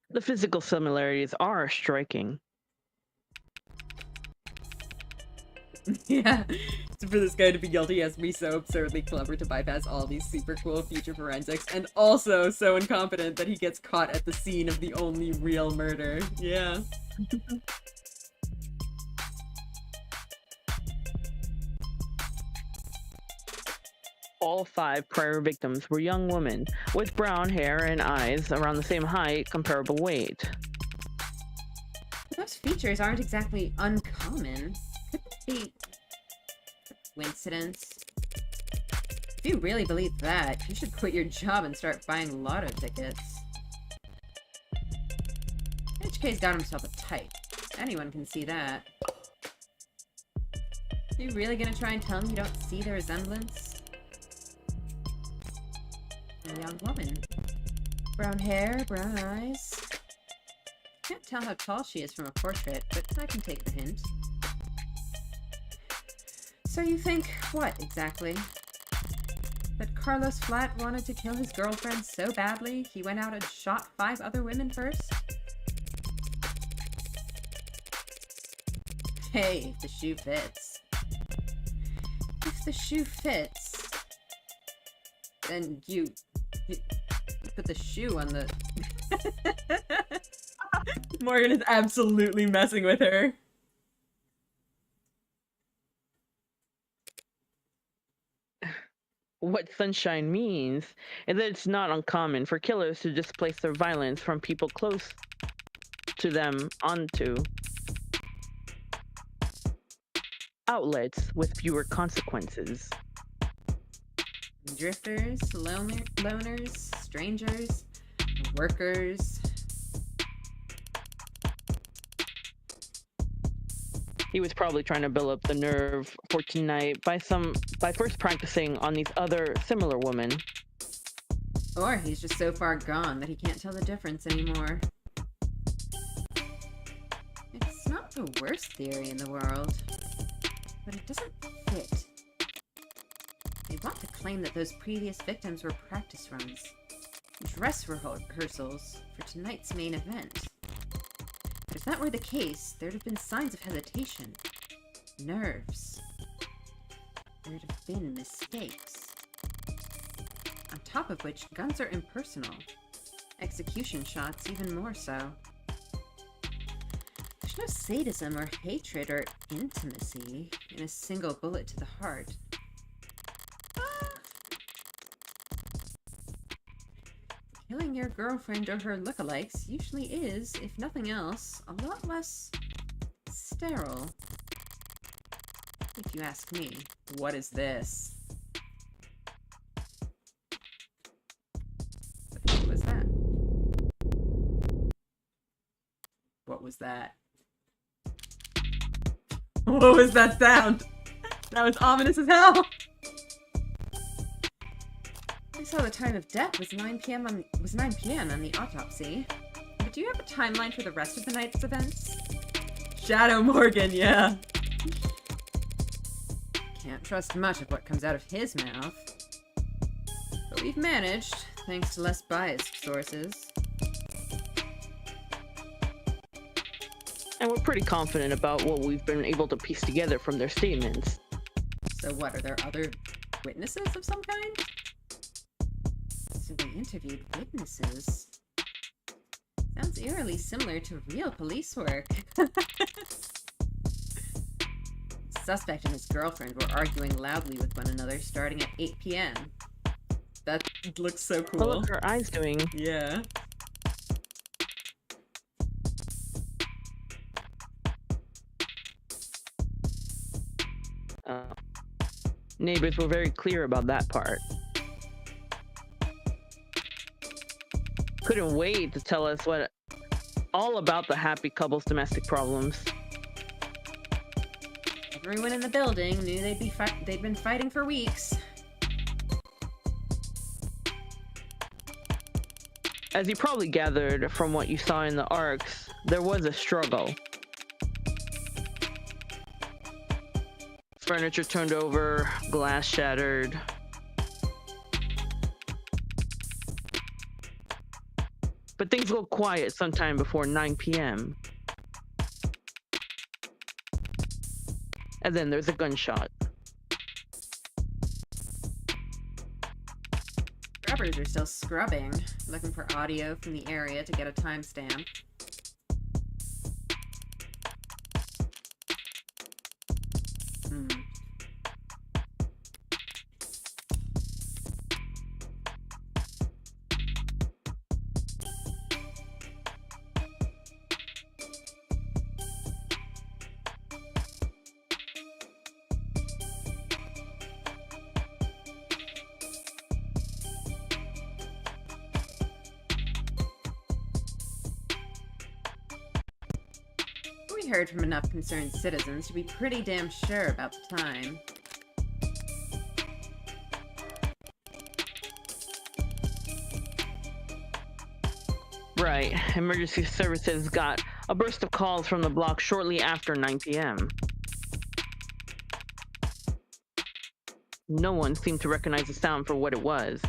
The physical similarities are striking. Yeah, so for this guy to be guilty, he has to be so absurdly clever to bypass all these super cool future forensics, and also so incompetent that he gets caught at the scene of the only real murder. Yeah. All 5 prior victims were young women with brown hair and eyes around the same height, comparable weight. Those features aren't exactly uncommon. Could it be coincidence? If you really believe that, you should quit your job and start buying lotto tickets. HK's got himself a type. Anyone can see that. Are you really gonna try and tell him you don't see the resemblance? A young woman. Brown hair, brown eyes. Can't tell how tall she is from a portrait, but I can take the hint. So you think, what, exactly? That Carlos Flat wanted to kill his girlfriend so badly, he went out and shot 5 other women first? Hey, if the shoe fits. If the shoe fits, then you put the shoe on the... Morgan is absolutely messing with her. What Sunshine means is that it's not uncommon for killers to displace their violence from people close to them onto outlets with fewer consequences. Drifters, loners, strangers, workers. He was probably trying to build up the nerve for tonight by first practicing on these other similar women. Or he's just so far gone that he can't tell the difference anymore. It's not the worst theory in the world, but it doesn't fit. They want to claim that those previous victims were practice runs, dress rehearsals for tonight's main event. But if that were the case, there'd have been signs of hesitation, nerves. There'd have been mistakes. On top of which, guns are impersonal. Execution shots even more so. There's no sadism or hatred or intimacy in a single bullet to the heart. Killing your girlfriend or her lookalikes usually is, if nothing else, a lot less sterile. If you ask me, what is this? What was that? What was that? What was that sound? That was ominous as hell! I saw the time of death was 9 p.m. on the autopsy. But do you have a timeline for the rest of the night's events? Shadow Morgan, yeah. Can't trust much of what comes out of his mouth. But we've managed, thanks to less biased sources. And we're pretty confident about what we've been able to piece together from their statements. So what, are there other witnesses of some kind? So they interviewed witnesses. Sounds eerily similar to real police work. The suspect and his girlfriend were arguing loudly with one another starting at 8 p.m. That looks so cool. But look, her eyes doing. Yeah. Neighbors were very clear about that part. Couldn't wait to tell us all about the happy couple's domestic problems. Everyone in the building knew they'd been fighting for weeks. As you probably gathered from what you saw in the arcs, there was a struggle. Furniture turned over, glass shattered. But things go quiet sometime before 9 p.m. And then there's a gunshot. Scrubbers are still scrubbing, looking for audio from the area to get a timestamp. We heard from enough concerned citizens to be pretty damn sure about the time. Right. Emergency services got a burst of calls from the block shortly after 9 p.m. No one seemed to recognize the sound for what it was.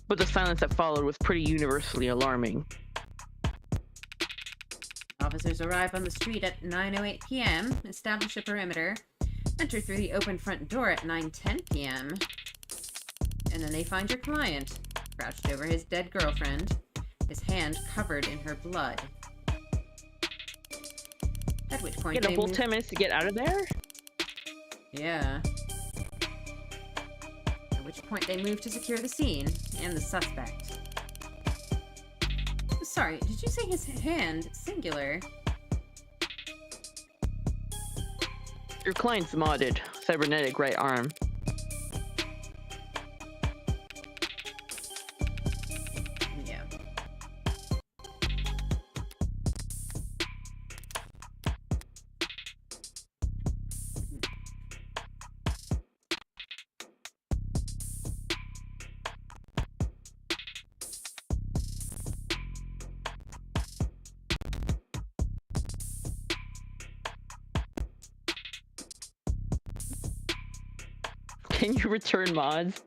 But the silence that followed was pretty universally alarming. Officers arrive on the street at 9:08 p.m., establish a perimeter, enter through the open front door at 9:10 p.m., and then they find your client, crouched over his dead girlfriend, his hand covered in her blood. At which point Get a full 10 minutes to get out of there? Yeah. At which point they move to secure the scene and the suspect. sorry, did you say his hand, singular? Your client's modded. Cybernetic right arm. Yeah. Can you return mods?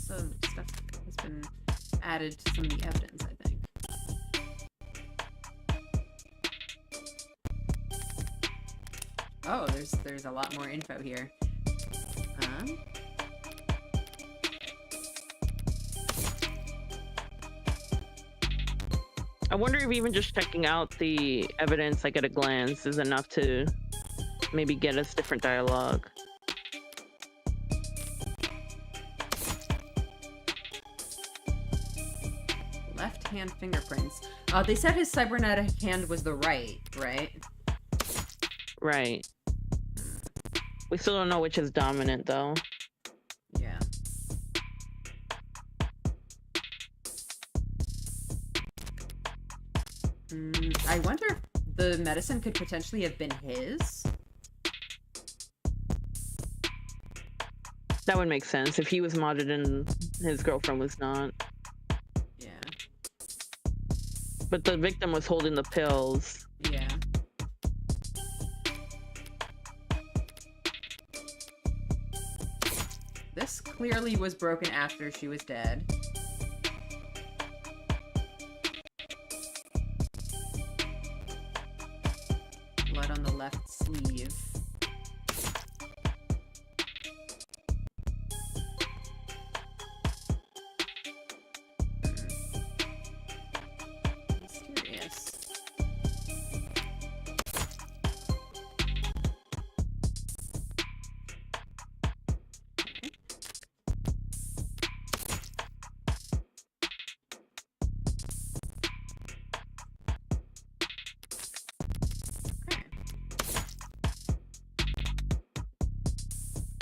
So stuff has been added to some of the evidence, I think. Oh, there's a lot more info here. I wonder if even just checking out the evidence like at a glance is enough to maybe get us different dialogue. Left hand fingerprints. They said his cybernetic hand was the right? Right. We still don't know which is dominant though. Yeah. I wonder if the medicine could potentially have been his. That would make sense if he was modded and his girlfriend was not. Yeah. But the victim was holding the pills. Yeah. This clearly was broken after she was dead. Blood on the left sleeve. Mysterious.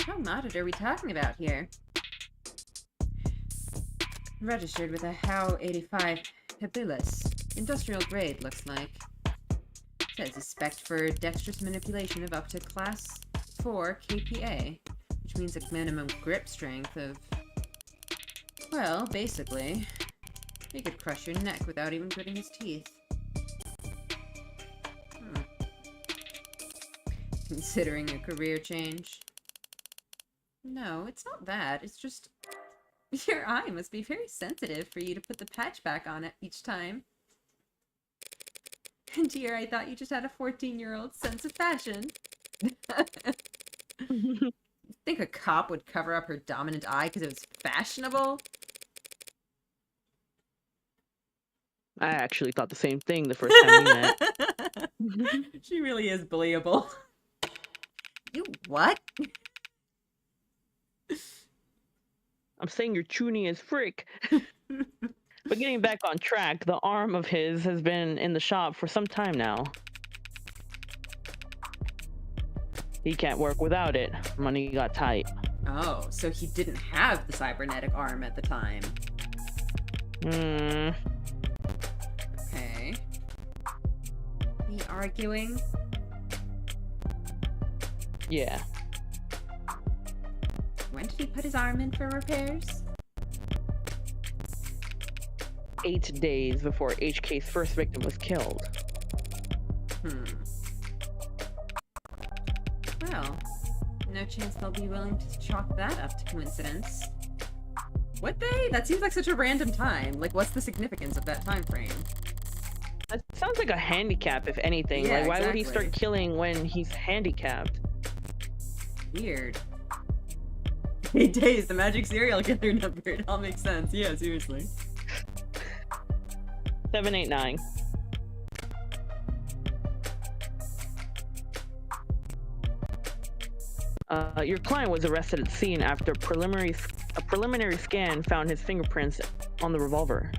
What modded are we talking about here? Registered with a HOW 85 Habilis. Industrial grade, looks like. Says a spec for dexterous manipulation of up to class 4 KPA, which means a minimum grip strength of... Well, basically, he could crush your neck without even gritting his teeth. Considering a career change. No, it's not that. It's just... Your eye must be very sensitive for you to put the patch back on it each time. Dear, I thought you just had a 14-year-old sense of fashion. Think a cop would cover up her dominant eye because it was fashionable? I actually thought the same thing the first time we met. She really is bullyable. You what? I'm saying you're chuny as frick. But getting back on track, the arm of his has been in the shop for some time now. He can't work without it. Money got tight. Oh, so he didn't have the cybernetic arm at the time. Okay. He arguing? Yeah. When did he put his arm in for repairs? 8 days before HK's first victim was killed. Well, no chance they'll be willing to chalk that up to coincidence. Would they? That seems like such a random time. Like, what's the significance of that time frame? That sounds like a handicap, if anything. Yeah, like, why would he exactly. start killing when he's handicapped? Weird. 8 days, the magic serial killer number. It all makes sense. Yeah, seriously. 789. Your client was arrested at scene after preliminary A preliminary scan found his fingerprints on the revolver.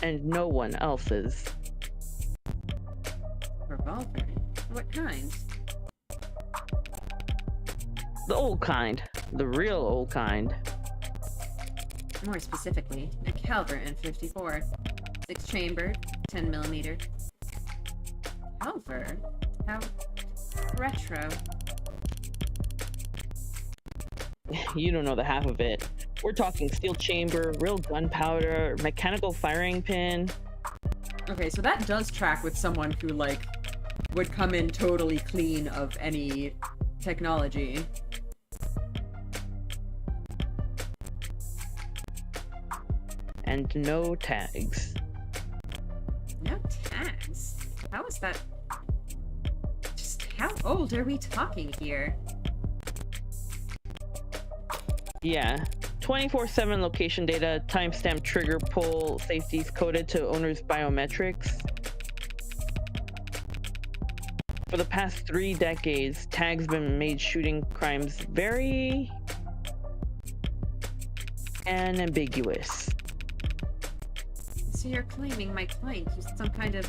And no one else's. Revolver? What kind? The old kind. The real old kind. More specifically, a Calvert M54. 6-chambered, 10mm. Calvert? How retro. You don't know the half of it. We're talking steel chamber, real gunpowder, mechanical firing pin. Okay, so that does track with someone who, like, would come in totally clean of any technology. And no tags. No tags? How is that? Just how old are we talking here? Yeah. 24/7 location data, timestamp, trigger pull, safeties coded to owner's biometrics. For the past 3 decades, tags been made shooting crimes very unambiguous. So you're claiming my client used some kind of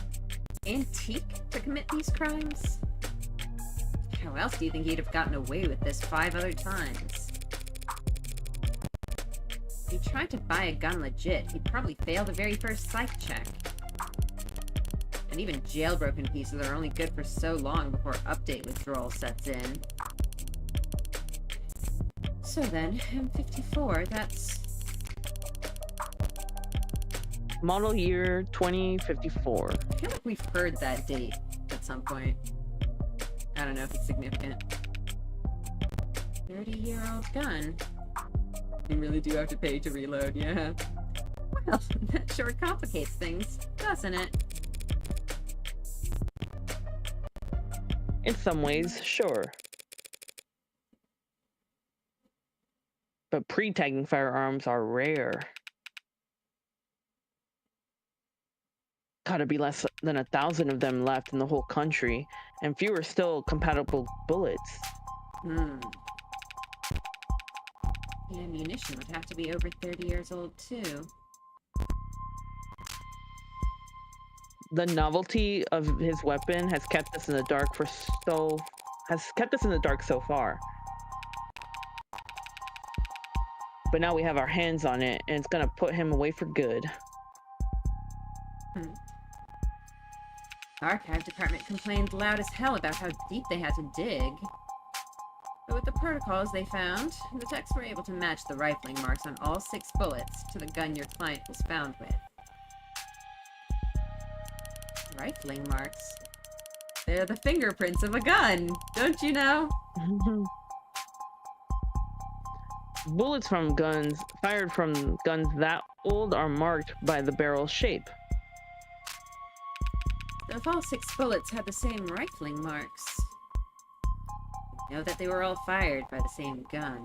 antique to commit these crimes? How else do you think he'd have gotten away with this 5 other times? If he tried to buy a gun legit, he'd probably fail the very first psych check. And even jailbroken pieces are only good for so long before update withdrawal sets in. So then, M54, that's... Model year 2054. I feel like we've heard that date at some point. I don't know if it's significant. 30-year-old gun. You really do have to pay to reload, yeah. Well, that sure complicates things, doesn't it? In some ways, sure. But pre-tagging firearms are rare. Gotta be less than 1,000 of them left in the whole country, and fewer still compatible bullets. The ammunition would have to be over 30 years old, too. The novelty of his weapon has kept us in the dark so far. But now we have our hands on it, and it's gonna put him away for good. The archive department complained loud as hell about how deep they had to dig. But with the protocols they found, the techs were able to match the rifling marks on all 6 bullets to the gun your client was found with. Rifling marks? They're the fingerprints of a gun, don't you know? Bullets from guns fired from guns that old are marked by the barrel shape. So if all 6 bullets had the same rifling marks, you know that they were all fired by the same gun.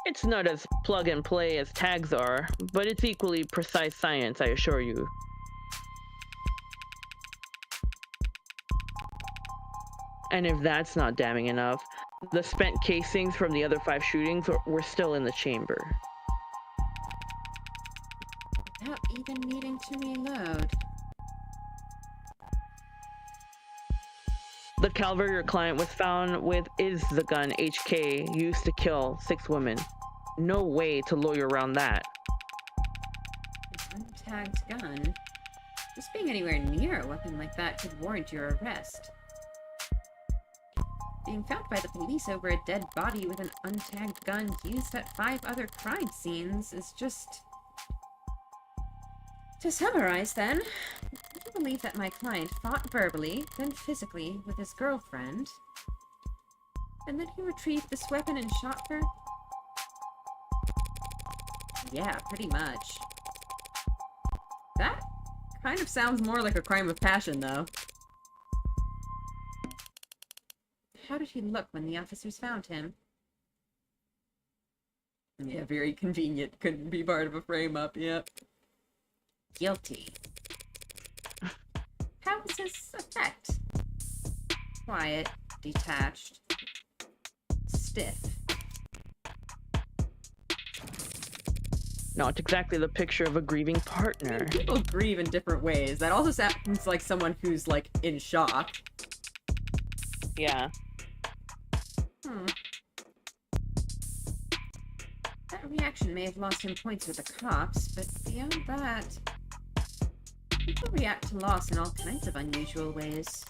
It's not as plug and play as tags are, but it's equally precise science, I assure you. And if that's not damning enough, the spent casings from the other 5 shootings were still in the chamber. Without even needing to reload. The caliber your client was found with is the gun HK used to kill 6 women. No way to lawyer around that. An untagged gun? Just being anywhere near a weapon like that could warrant your arrest. Being found by the police over a dead body with an untagged gun used at 5 other crime scenes is just... To summarize, then, you believe that my client fought verbally, then physically, with his girlfriend, and then he retrieved this weapon and shot her? Yeah, pretty much. That kind of sounds more like a crime of passion, though. How did he look when the officers found him? Yeah, very convenient. Couldn't be part of a frame-up, yep. Guilty. How was his effect? quiet, detached, stiff. Not exactly the picture of a grieving I partner. mean, people grieve in different ways. That also sounds like someone who's, like, in shock. Yeah. That reaction may have lost him points with the cops, but beyond that, people react to loss in all kinds of unusual ways.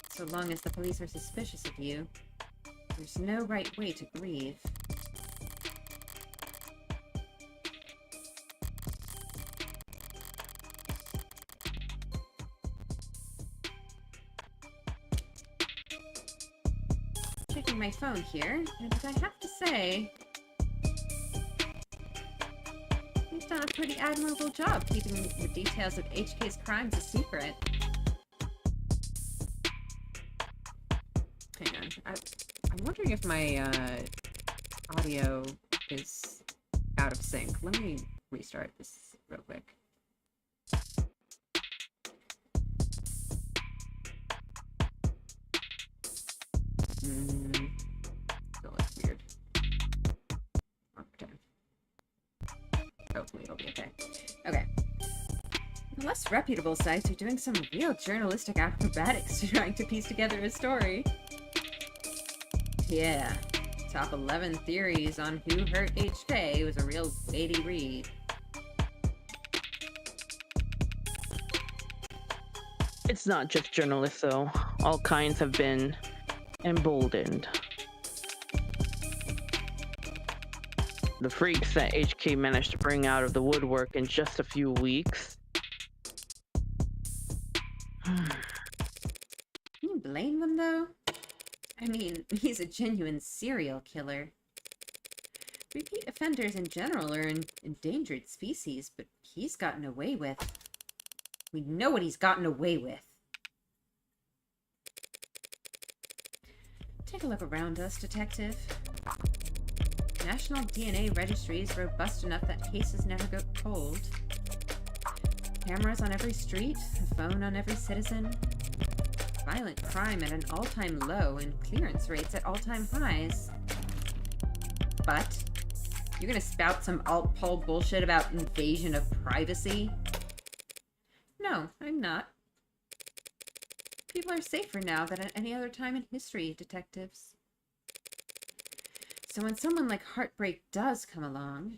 So long as the police are suspicious of you, there's no right way to grieve. Checking my phone here, and I have to say, you've done a pretty admirable job keeping the details of HK's crimes a secret. Hang on. I'm wondering if my audio is out of sync. Let me restart this real quick. Still looks weird. Okay. Hopefully it'll be okay. Okay. The less reputable sites are doing some real journalistic acrobatics trying to piece together a story. Yeah. Top 11 theories on who hurt HK was a real weighty read. It's not just journalists, though. All kinds have been emboldened. The freaks that HK managed to bring out of the woodwork in just a few weeks. Can you blame them, though? I mean, he's a genuine serial killer. Repeat offenders in general are an endangered species, but he's gotten away with. We know what he's gotten away with. Take a look around us, Detective. National DNA Registry is robust enough that cases never go cold. Cameras on every street, a phone on every citizen. Violent crime at an all-time low and clearance rates at all-time highs. But you're gonna spout some alt-pol bullshit about invasion of privacy? No, I'm not. People are safer now than at any other time in history, detectives. So when someone like Heartbreak does come along...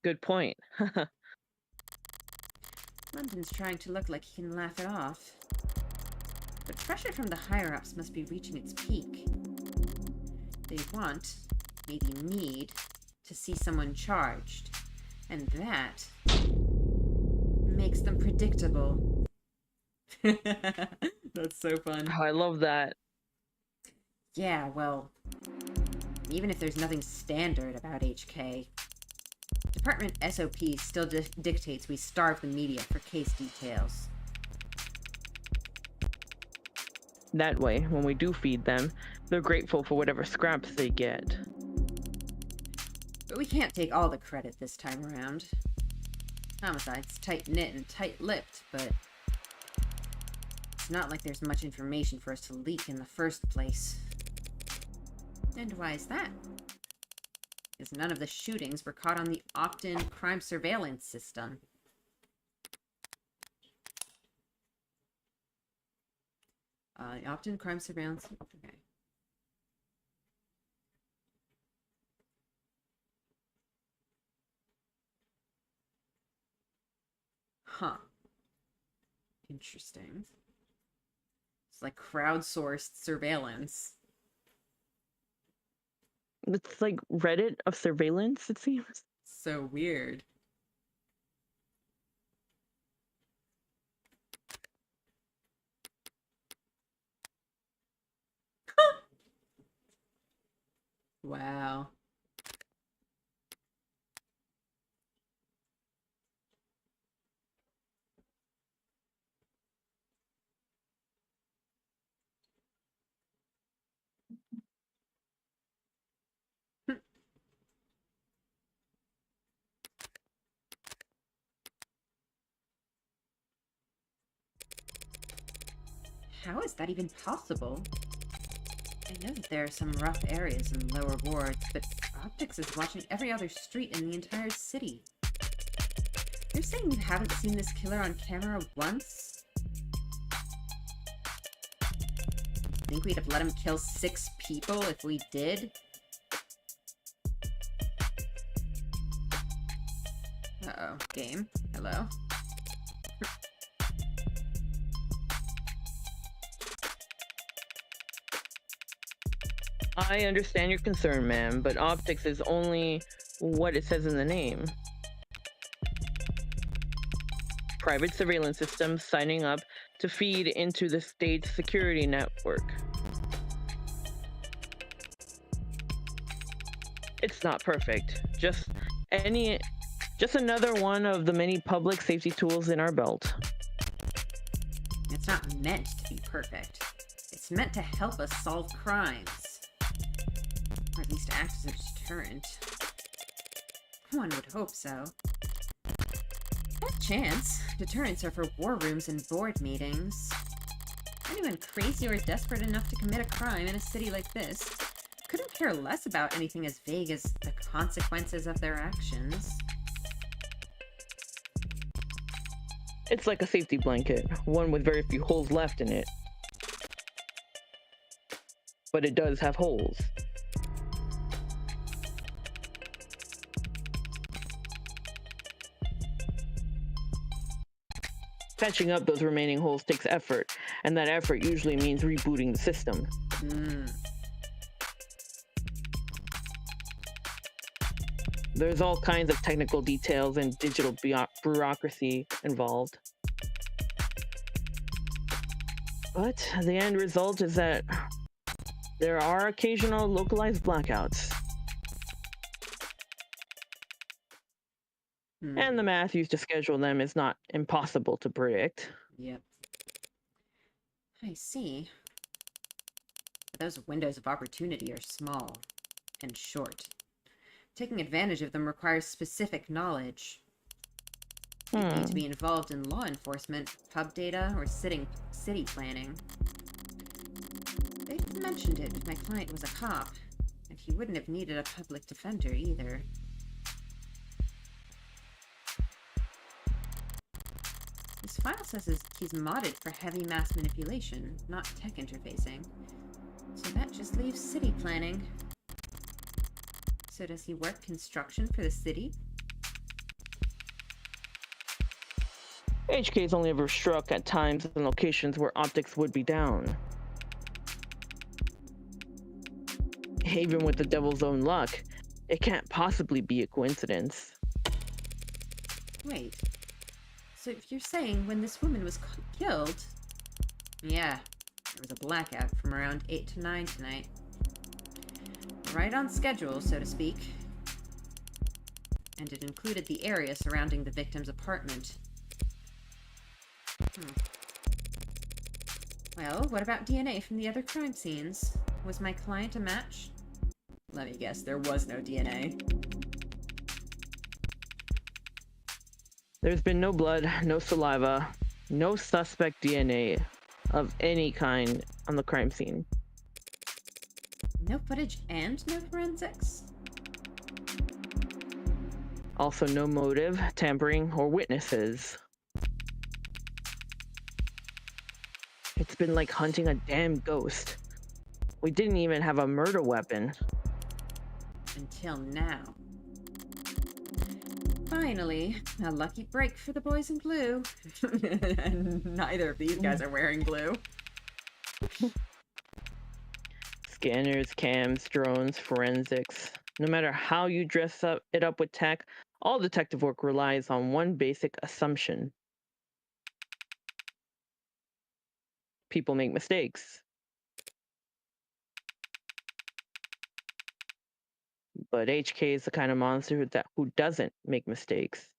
Good point. London's trying to look like he can laugh it off. But pressure from the higher-ups must be reaching its peak. They want, maybe need, to see someone charged. And that makes them predictable. That's so fun. Oh, I love that. Yeah, well, even if there's nothing standard about HK, Department SOP still dictates we starve the media for case details. That way, when we do feed them, they're grateful for whatever scraps they get. But we can't take all the credit this time around. Homicide's tight-knit and tight-lipped, but it's not like there's much information for us to leak in the first place. And why is that? Because none of the shootings were caught on the opt-in crime surveillance system. The opt-in crime surveillance... Okay. Huh. Interesting. It's like crowdsourced surveillance. It's like Reddit of surveillance, it seems. So weird. Wow. How is that even possible? I know that there are some rough areas in lower wards, but Optics is watching every other street in the entire city. You're saying you haven't seen this killer on camera once? Think we'd have let him kill 6 people if we did? Uh-oh. Game. Hello. I understand your concern, ma'am, but optics is only what it says in the name. Private surveillance systems signing up to feed into the state's security network. It's not perfect. Just another one of the many public safety tools in our belt. It's not meant to be perfect. It's meant to help us solve crimes. Or at least act as a deterrent. One would hope so. That chance, deterrents are for war rooms and board meetings. Anyone crazy or desperate enough to commit a crime in a city like this couldn't care less about anything as vague as the consequences of their actions. It's like a safety blanket, one with very few holes left in it. But it does have holes. Patching up those remaining holes takes effort, and that effort usually means rebooting the system. There's all kinds of technical details and digital bureaucracy involved. But the end result is that there are occasional localized blackouts. And the math used to schedule them is not impossible to predict. Yep. I see. But those windows of opportunity are small and short. Taking advantage of them requires specific knowledge. You need to be involved in law enforcement, pub data, or city planning. They mentioned it if my client was a cop, and he wouldn't have needed a public defender either. His file says he's modded for heavy mass manipulation, not tech interfacing. So that just leaves city planning. So does he work construction for the city? HK's only ever struck at times and locations where optics would be down. Even with the devil's own luck, it can't possibly be a coincidence. Wait. So if you're saying when this woman was killed... Yeah, there was a blackout from around 8 to 9 tonight. Right on schedule, so to speak. And it included the area surrounding the victim's apartment. Well, what about DNA from the other crime scenes? Was my client a match? Let me guess, there was no DNA. There's been no blood, no saliva, no suspect DNA of any kind on the crime scene. No footage and no forensics? Also no motive, tampering, or witnesses. It's been like hunting a damn ghost. We didn't even have a murder weapon. Until now. Finally, a lucky break for the boys in blue. And neither of these guys are wearing blue. Scanners, cams, drones, forensics. No matter how you dress it up with tech, all detective work relies on one basic assumption. People make mistakes. But HK is the kind of monster who doesn't make mistakes.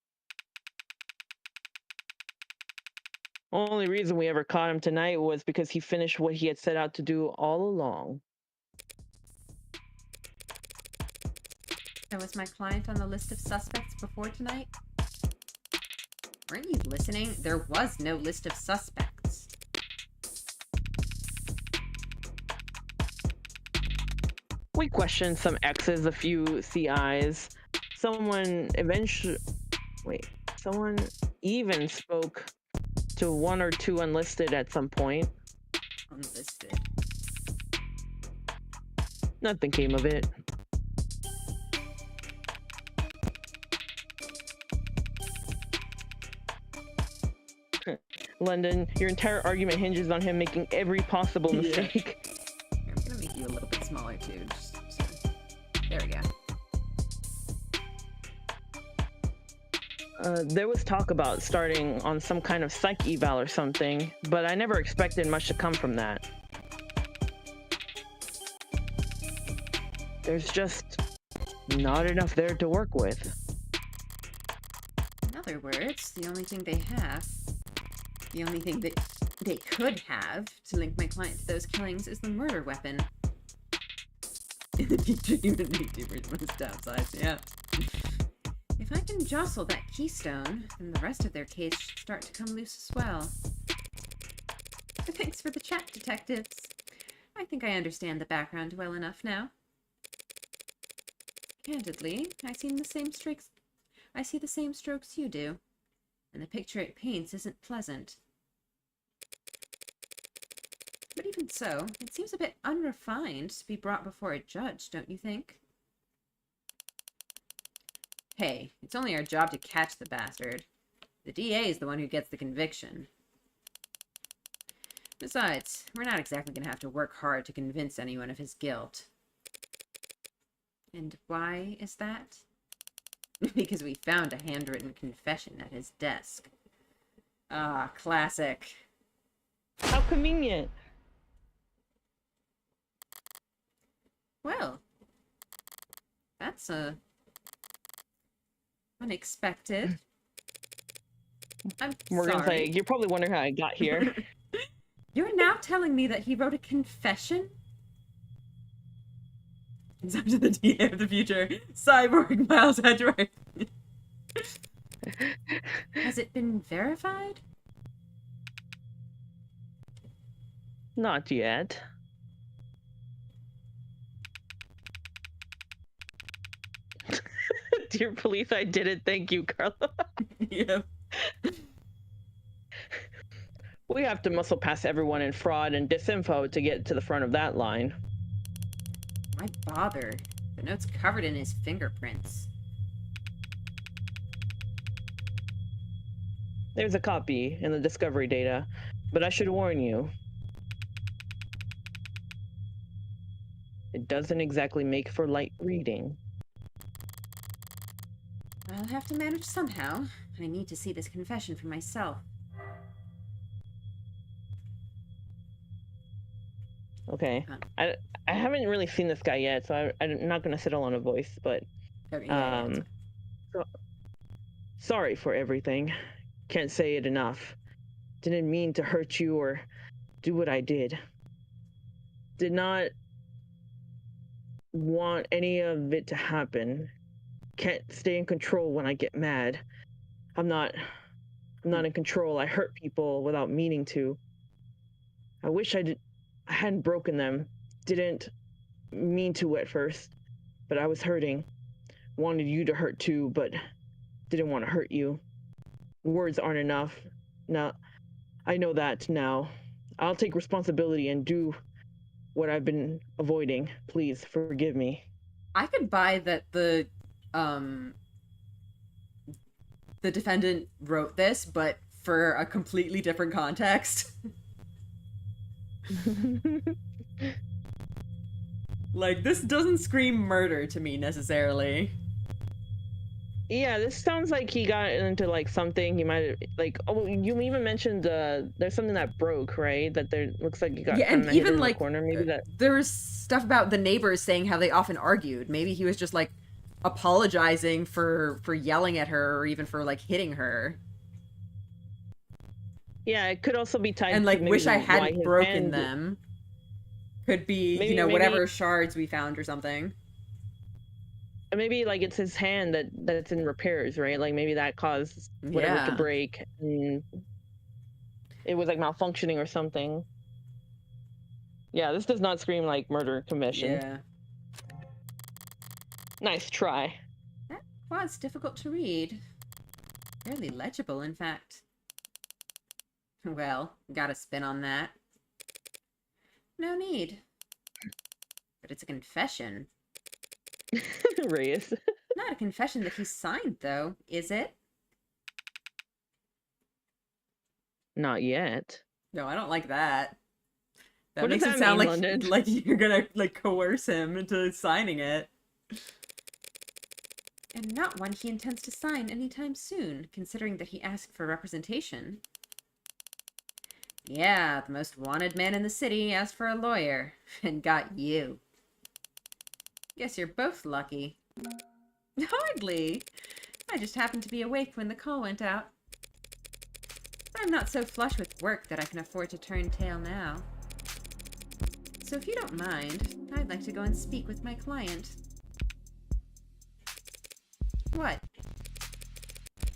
Only reason we ever caught him tonight was because he finished what he had set out to do all along. And was my client on the list of suspects before tonight? Weren't you listening? There was no list of suspects. We questioned some X's, a few CIs. Someone even spoke to 1 or 2 unlisted at some point. Unlisted. Nothing came of it. London, your entire argument hinges on him making every possible mistake. I'm gonna make you a little bit smaller too. There we go. There was talk about starting on some kind of psych eval or something, but I never expected much to come from that. There's just not enough there to work with. In other words, the only thing they have, the only thing that they could have to link my client to those killings is the murder weapon. In the future, human YouTubers must downsize, yeah. If I can jostle that keystone, then the rest of their case should start to come loose as well. Thanks for the chat, detectives. I think I understand the background well enough now. Candidly, I see the same strokes you do, and the picture it paints isn't pleasant. But even so, it seems a bit unrefined to be brought before a judge, don't you think? Hey, it's only our job to catch the bastard. The DA is the one who gets the conviction. Besides, we're not exactly going to have to work hard to convince anyone of his guilt. And why is that? Because we found a handwritten confession at his desk. Ah, classic. How convenient. Well, that's unexpected. I'm Morgan's sorry. like, you're probably wondering how I got here. You're now telling me that he wrote a confession? It's up to the DA of the future. Cyborg Miles Edgeworth. Has it been verified? Not yet. Dear police, I did it. Thank you, Carla. Yeah. We have to muscle past everyone in fraud and disinfo to get to the front of that line. Why bother? The note's covered in his fingerprints. There's a copy in the discovery data, but I should warn you. It doesn't exactly make for light reading. I'll have to manage somehow. I need to see this confession for myself. Okay. I haven't really seen this guy yet, so I'm not going to settle on a voice, but... Okay, yeah, sorry for everything. Can't say it enough. Didn't mean to hurt you or do what I did. Did not want any of it to happen. Can't stay in control when I get mad. I'm not in control. I hurt people without meaning to. I wish I hadn't broken them. Didn't mean to at first, but I was hurting. Wanted you to hurt too, but didn't want to hurt you. Words aren't enough. Now, I know that now. I'll take responsibility and do what I've been avoiding. Please forgive me. I could buy that the defendant wrote this, but for a completely different context. Like, this doesn't scream murder to me necessarily. Yeah, this sounds like he got into like something. He might have like. Oh, you even mentioned there's something that broke, right? That there looks like he got. Yeah, and even in like the corner. Maybe that there was stuff about the neighbors saying how they often argued. Maybe he was just like apologizing for yelling at her or even for like hitting her. Yeah, it could also be tied. And like, to wish I hadn't broken hand... them. Could be, maybe, you know, whatever shards we found or something. Maybe like it's his hand that's in repairs, right? Like maybe that caused whatever to break. And it was like malfunctioning or something. Yeah, this does not scream like murder commission. Yeah. Nice try. That was difficult to read. Fairly legible, in fact. Well, got a spin on that. No need. But it's a confession. Reyes. Not a confession that he signed, though, is it? Not yet. No, I don't like that. That What does makes it that sound mean, like London? like you're gonna like coerce him into signing it. And not one he intends to sign anytime soon, considering that he asked for representation. Yeah, the most wanted man in the city asked for a lawyer, and got you. Guess you're both lucky. Hardly. I just happened to be awake when the call went out. I'm not so flush with work that I can afford to turn tail now. So if you don't mind, I'd like to go and speak with my client. What?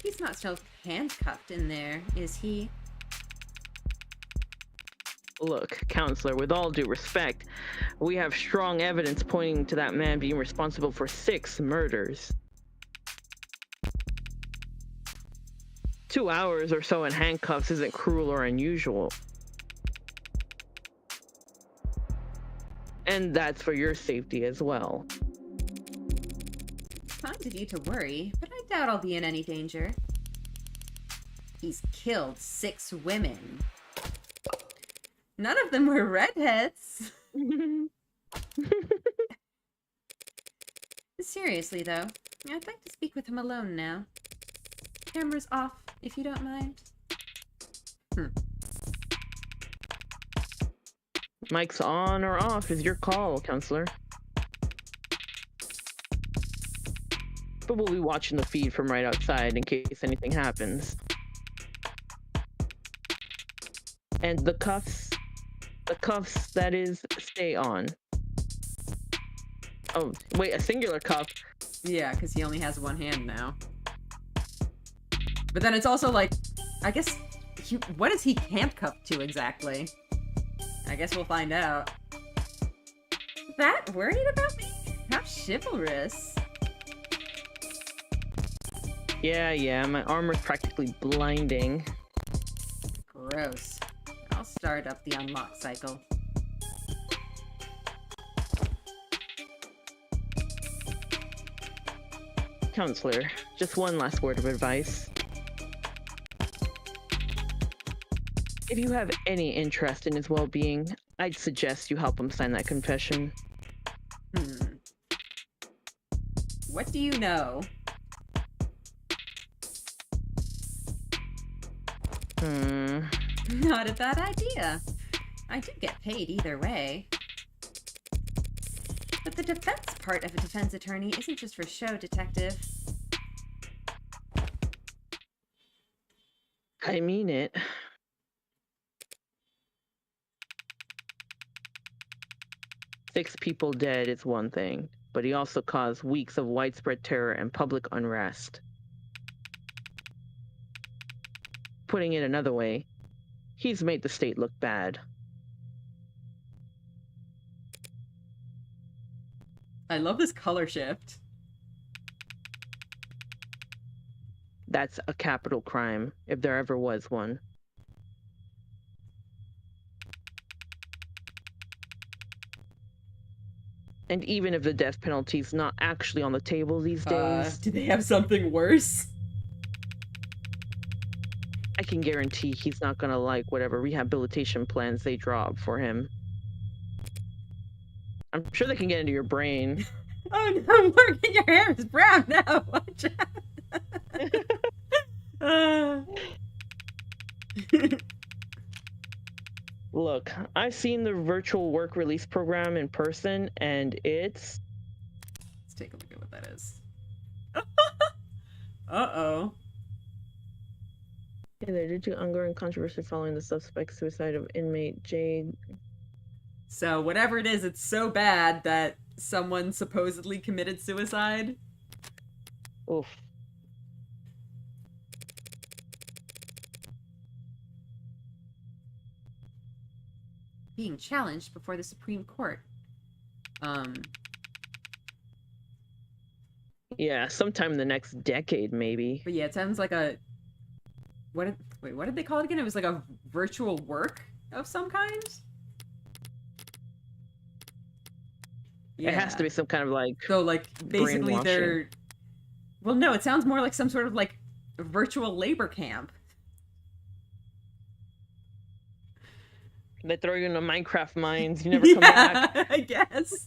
He's not still handcuffed in there, is he? Look, counselor, with all due respect, we have strong evidence pointing to that man being responsible for 6 murders. 2 hours or so in handcuffs isn't cruel or unusual. And that's for your safety as well. Kind of you to worry, but I doubt I'll be in any danger. He's killed 6 women. None of them were redheads. Seriously, though, I'd like to speak with him alone now. Camera's off, if you don't mind. Mic's on or off is your call, counselor. But we'll be watching the feed from right outside in case anything happens. And the cuffs, that is, stay on. Oh, wait, a singular cuff. Yeah, because he only has one hand now. But then it's also like, I guess, what is he handcuffed to exactly? I guess we'll find out. That worried about me? How chivalrous. Yeah, my armor's practically blinding. Gross. I'll start up the unlock cycle. Counselor, just one last word of advice. If you have any interest in his well-being, I'd suggest you help him sign that confession. What do you know? Not a bad idea. I do get paid either way. But the defense part of a defense attorney isn't just for show, detective. I mean it. Six people dead is one thing, but he also caused weeks of widespread terror and public unrest. Putting it another way, he's made the state look bad. I love this color shift. That's a capital crime, if there ever was one. And even if the death penalty's not actually on the table these days, Do they have something worse? I can guarantee he's not gonna like whatever rehabilitation plans they draw up for him. I'm sure they can get into your brain. Oh no, Morgan, your hair is brown now! Watch out! Look, I've seen the virtual work release program in person, and it's... Let's take a look at what that is. Uh-oh. Yeah, there due to ongoing controversy following the suspect's suicide of inmate Jade. So whatever it is, it's so bad that someone supposedly committed suicide. Oof. Being challenged before the Supreme Court. Yeah, sometime in the next decade, maybe. But yeah, it sounds like a what did they call it again? It was like a virtual work of some kind. It has to be some kind of like so like basically brainwashing. they're well, no, it sounds more like some sort of like virtual labor camp. They throw you into Minecraft mines. You never come back. I guess.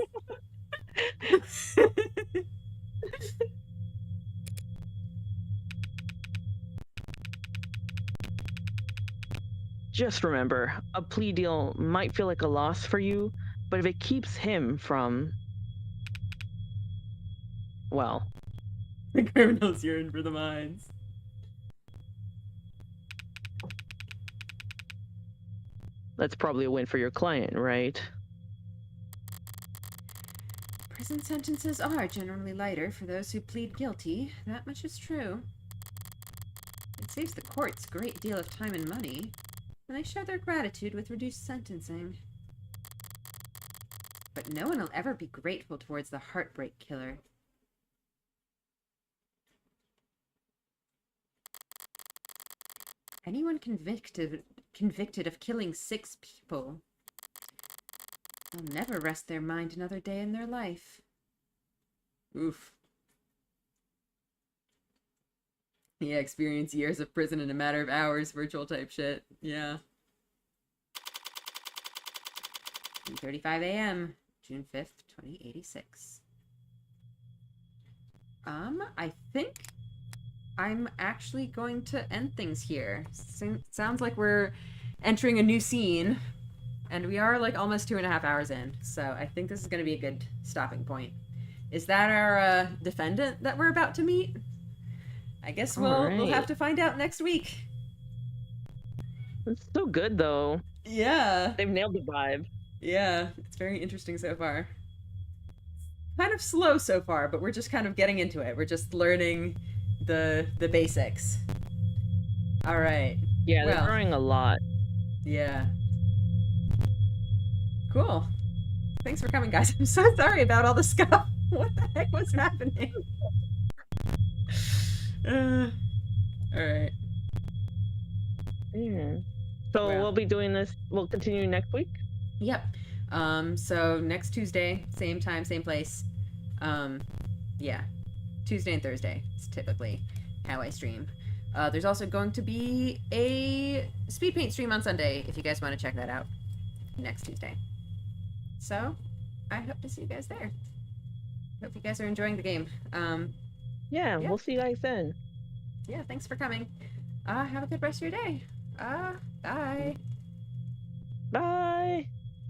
Just remember, a plea deal might feel like a loss for you, but if it keeps him from, well, The criminals yearn for the mines. that's probably a win for your client, right? Prison sentences are generally lighter for those who plead guilty. That much is true. It saves the courts a great deal of time and money, and they show their gratitude with reduced sentencing. But no one will ever be grateful towards the heartbreak killer. Anyone convicted of killing 6 people will never rest their mind another day in their life. Oof. Yeah, experience years of prison in a matter of hours, virtual type shit. Yeah. 3:35 a.m., June 5th, 2086. I think I'm actually going to end things here. Sounds like we're entering a new scene, and we are like almost 2.5 hours in, so I think this is going to be a good stopping point. Is that our defendant that we're about to meet? I guess we'll have to find out next week. It's so good though. Yeah. They've nailed the vibe. Yeah, it's very interesting so far. Kind of slow so far, but we're just kind of getting into it. We're just learning the basics. All right. Yeah, they're growing a lot. Yeah. Cool. Thanks for coming, guys. I'm so sorry about all the stuff. What the heck was happening? All right. Yeah. So we'll be doing this. We'll continue next week. Yep. So next Tuesday, same time, same place. Yeah. Tuesday and Thursday is typically how I stream. There's also going to be a speed paint stream on Sunday if you guys want to check that out next Tuesday. So I hope to see you guys there. Hope you guys are enjoying the game. Yeah, we'll see you guys then. Yeah, thanks for coming. Have a good rest of your day. Bye. Bye.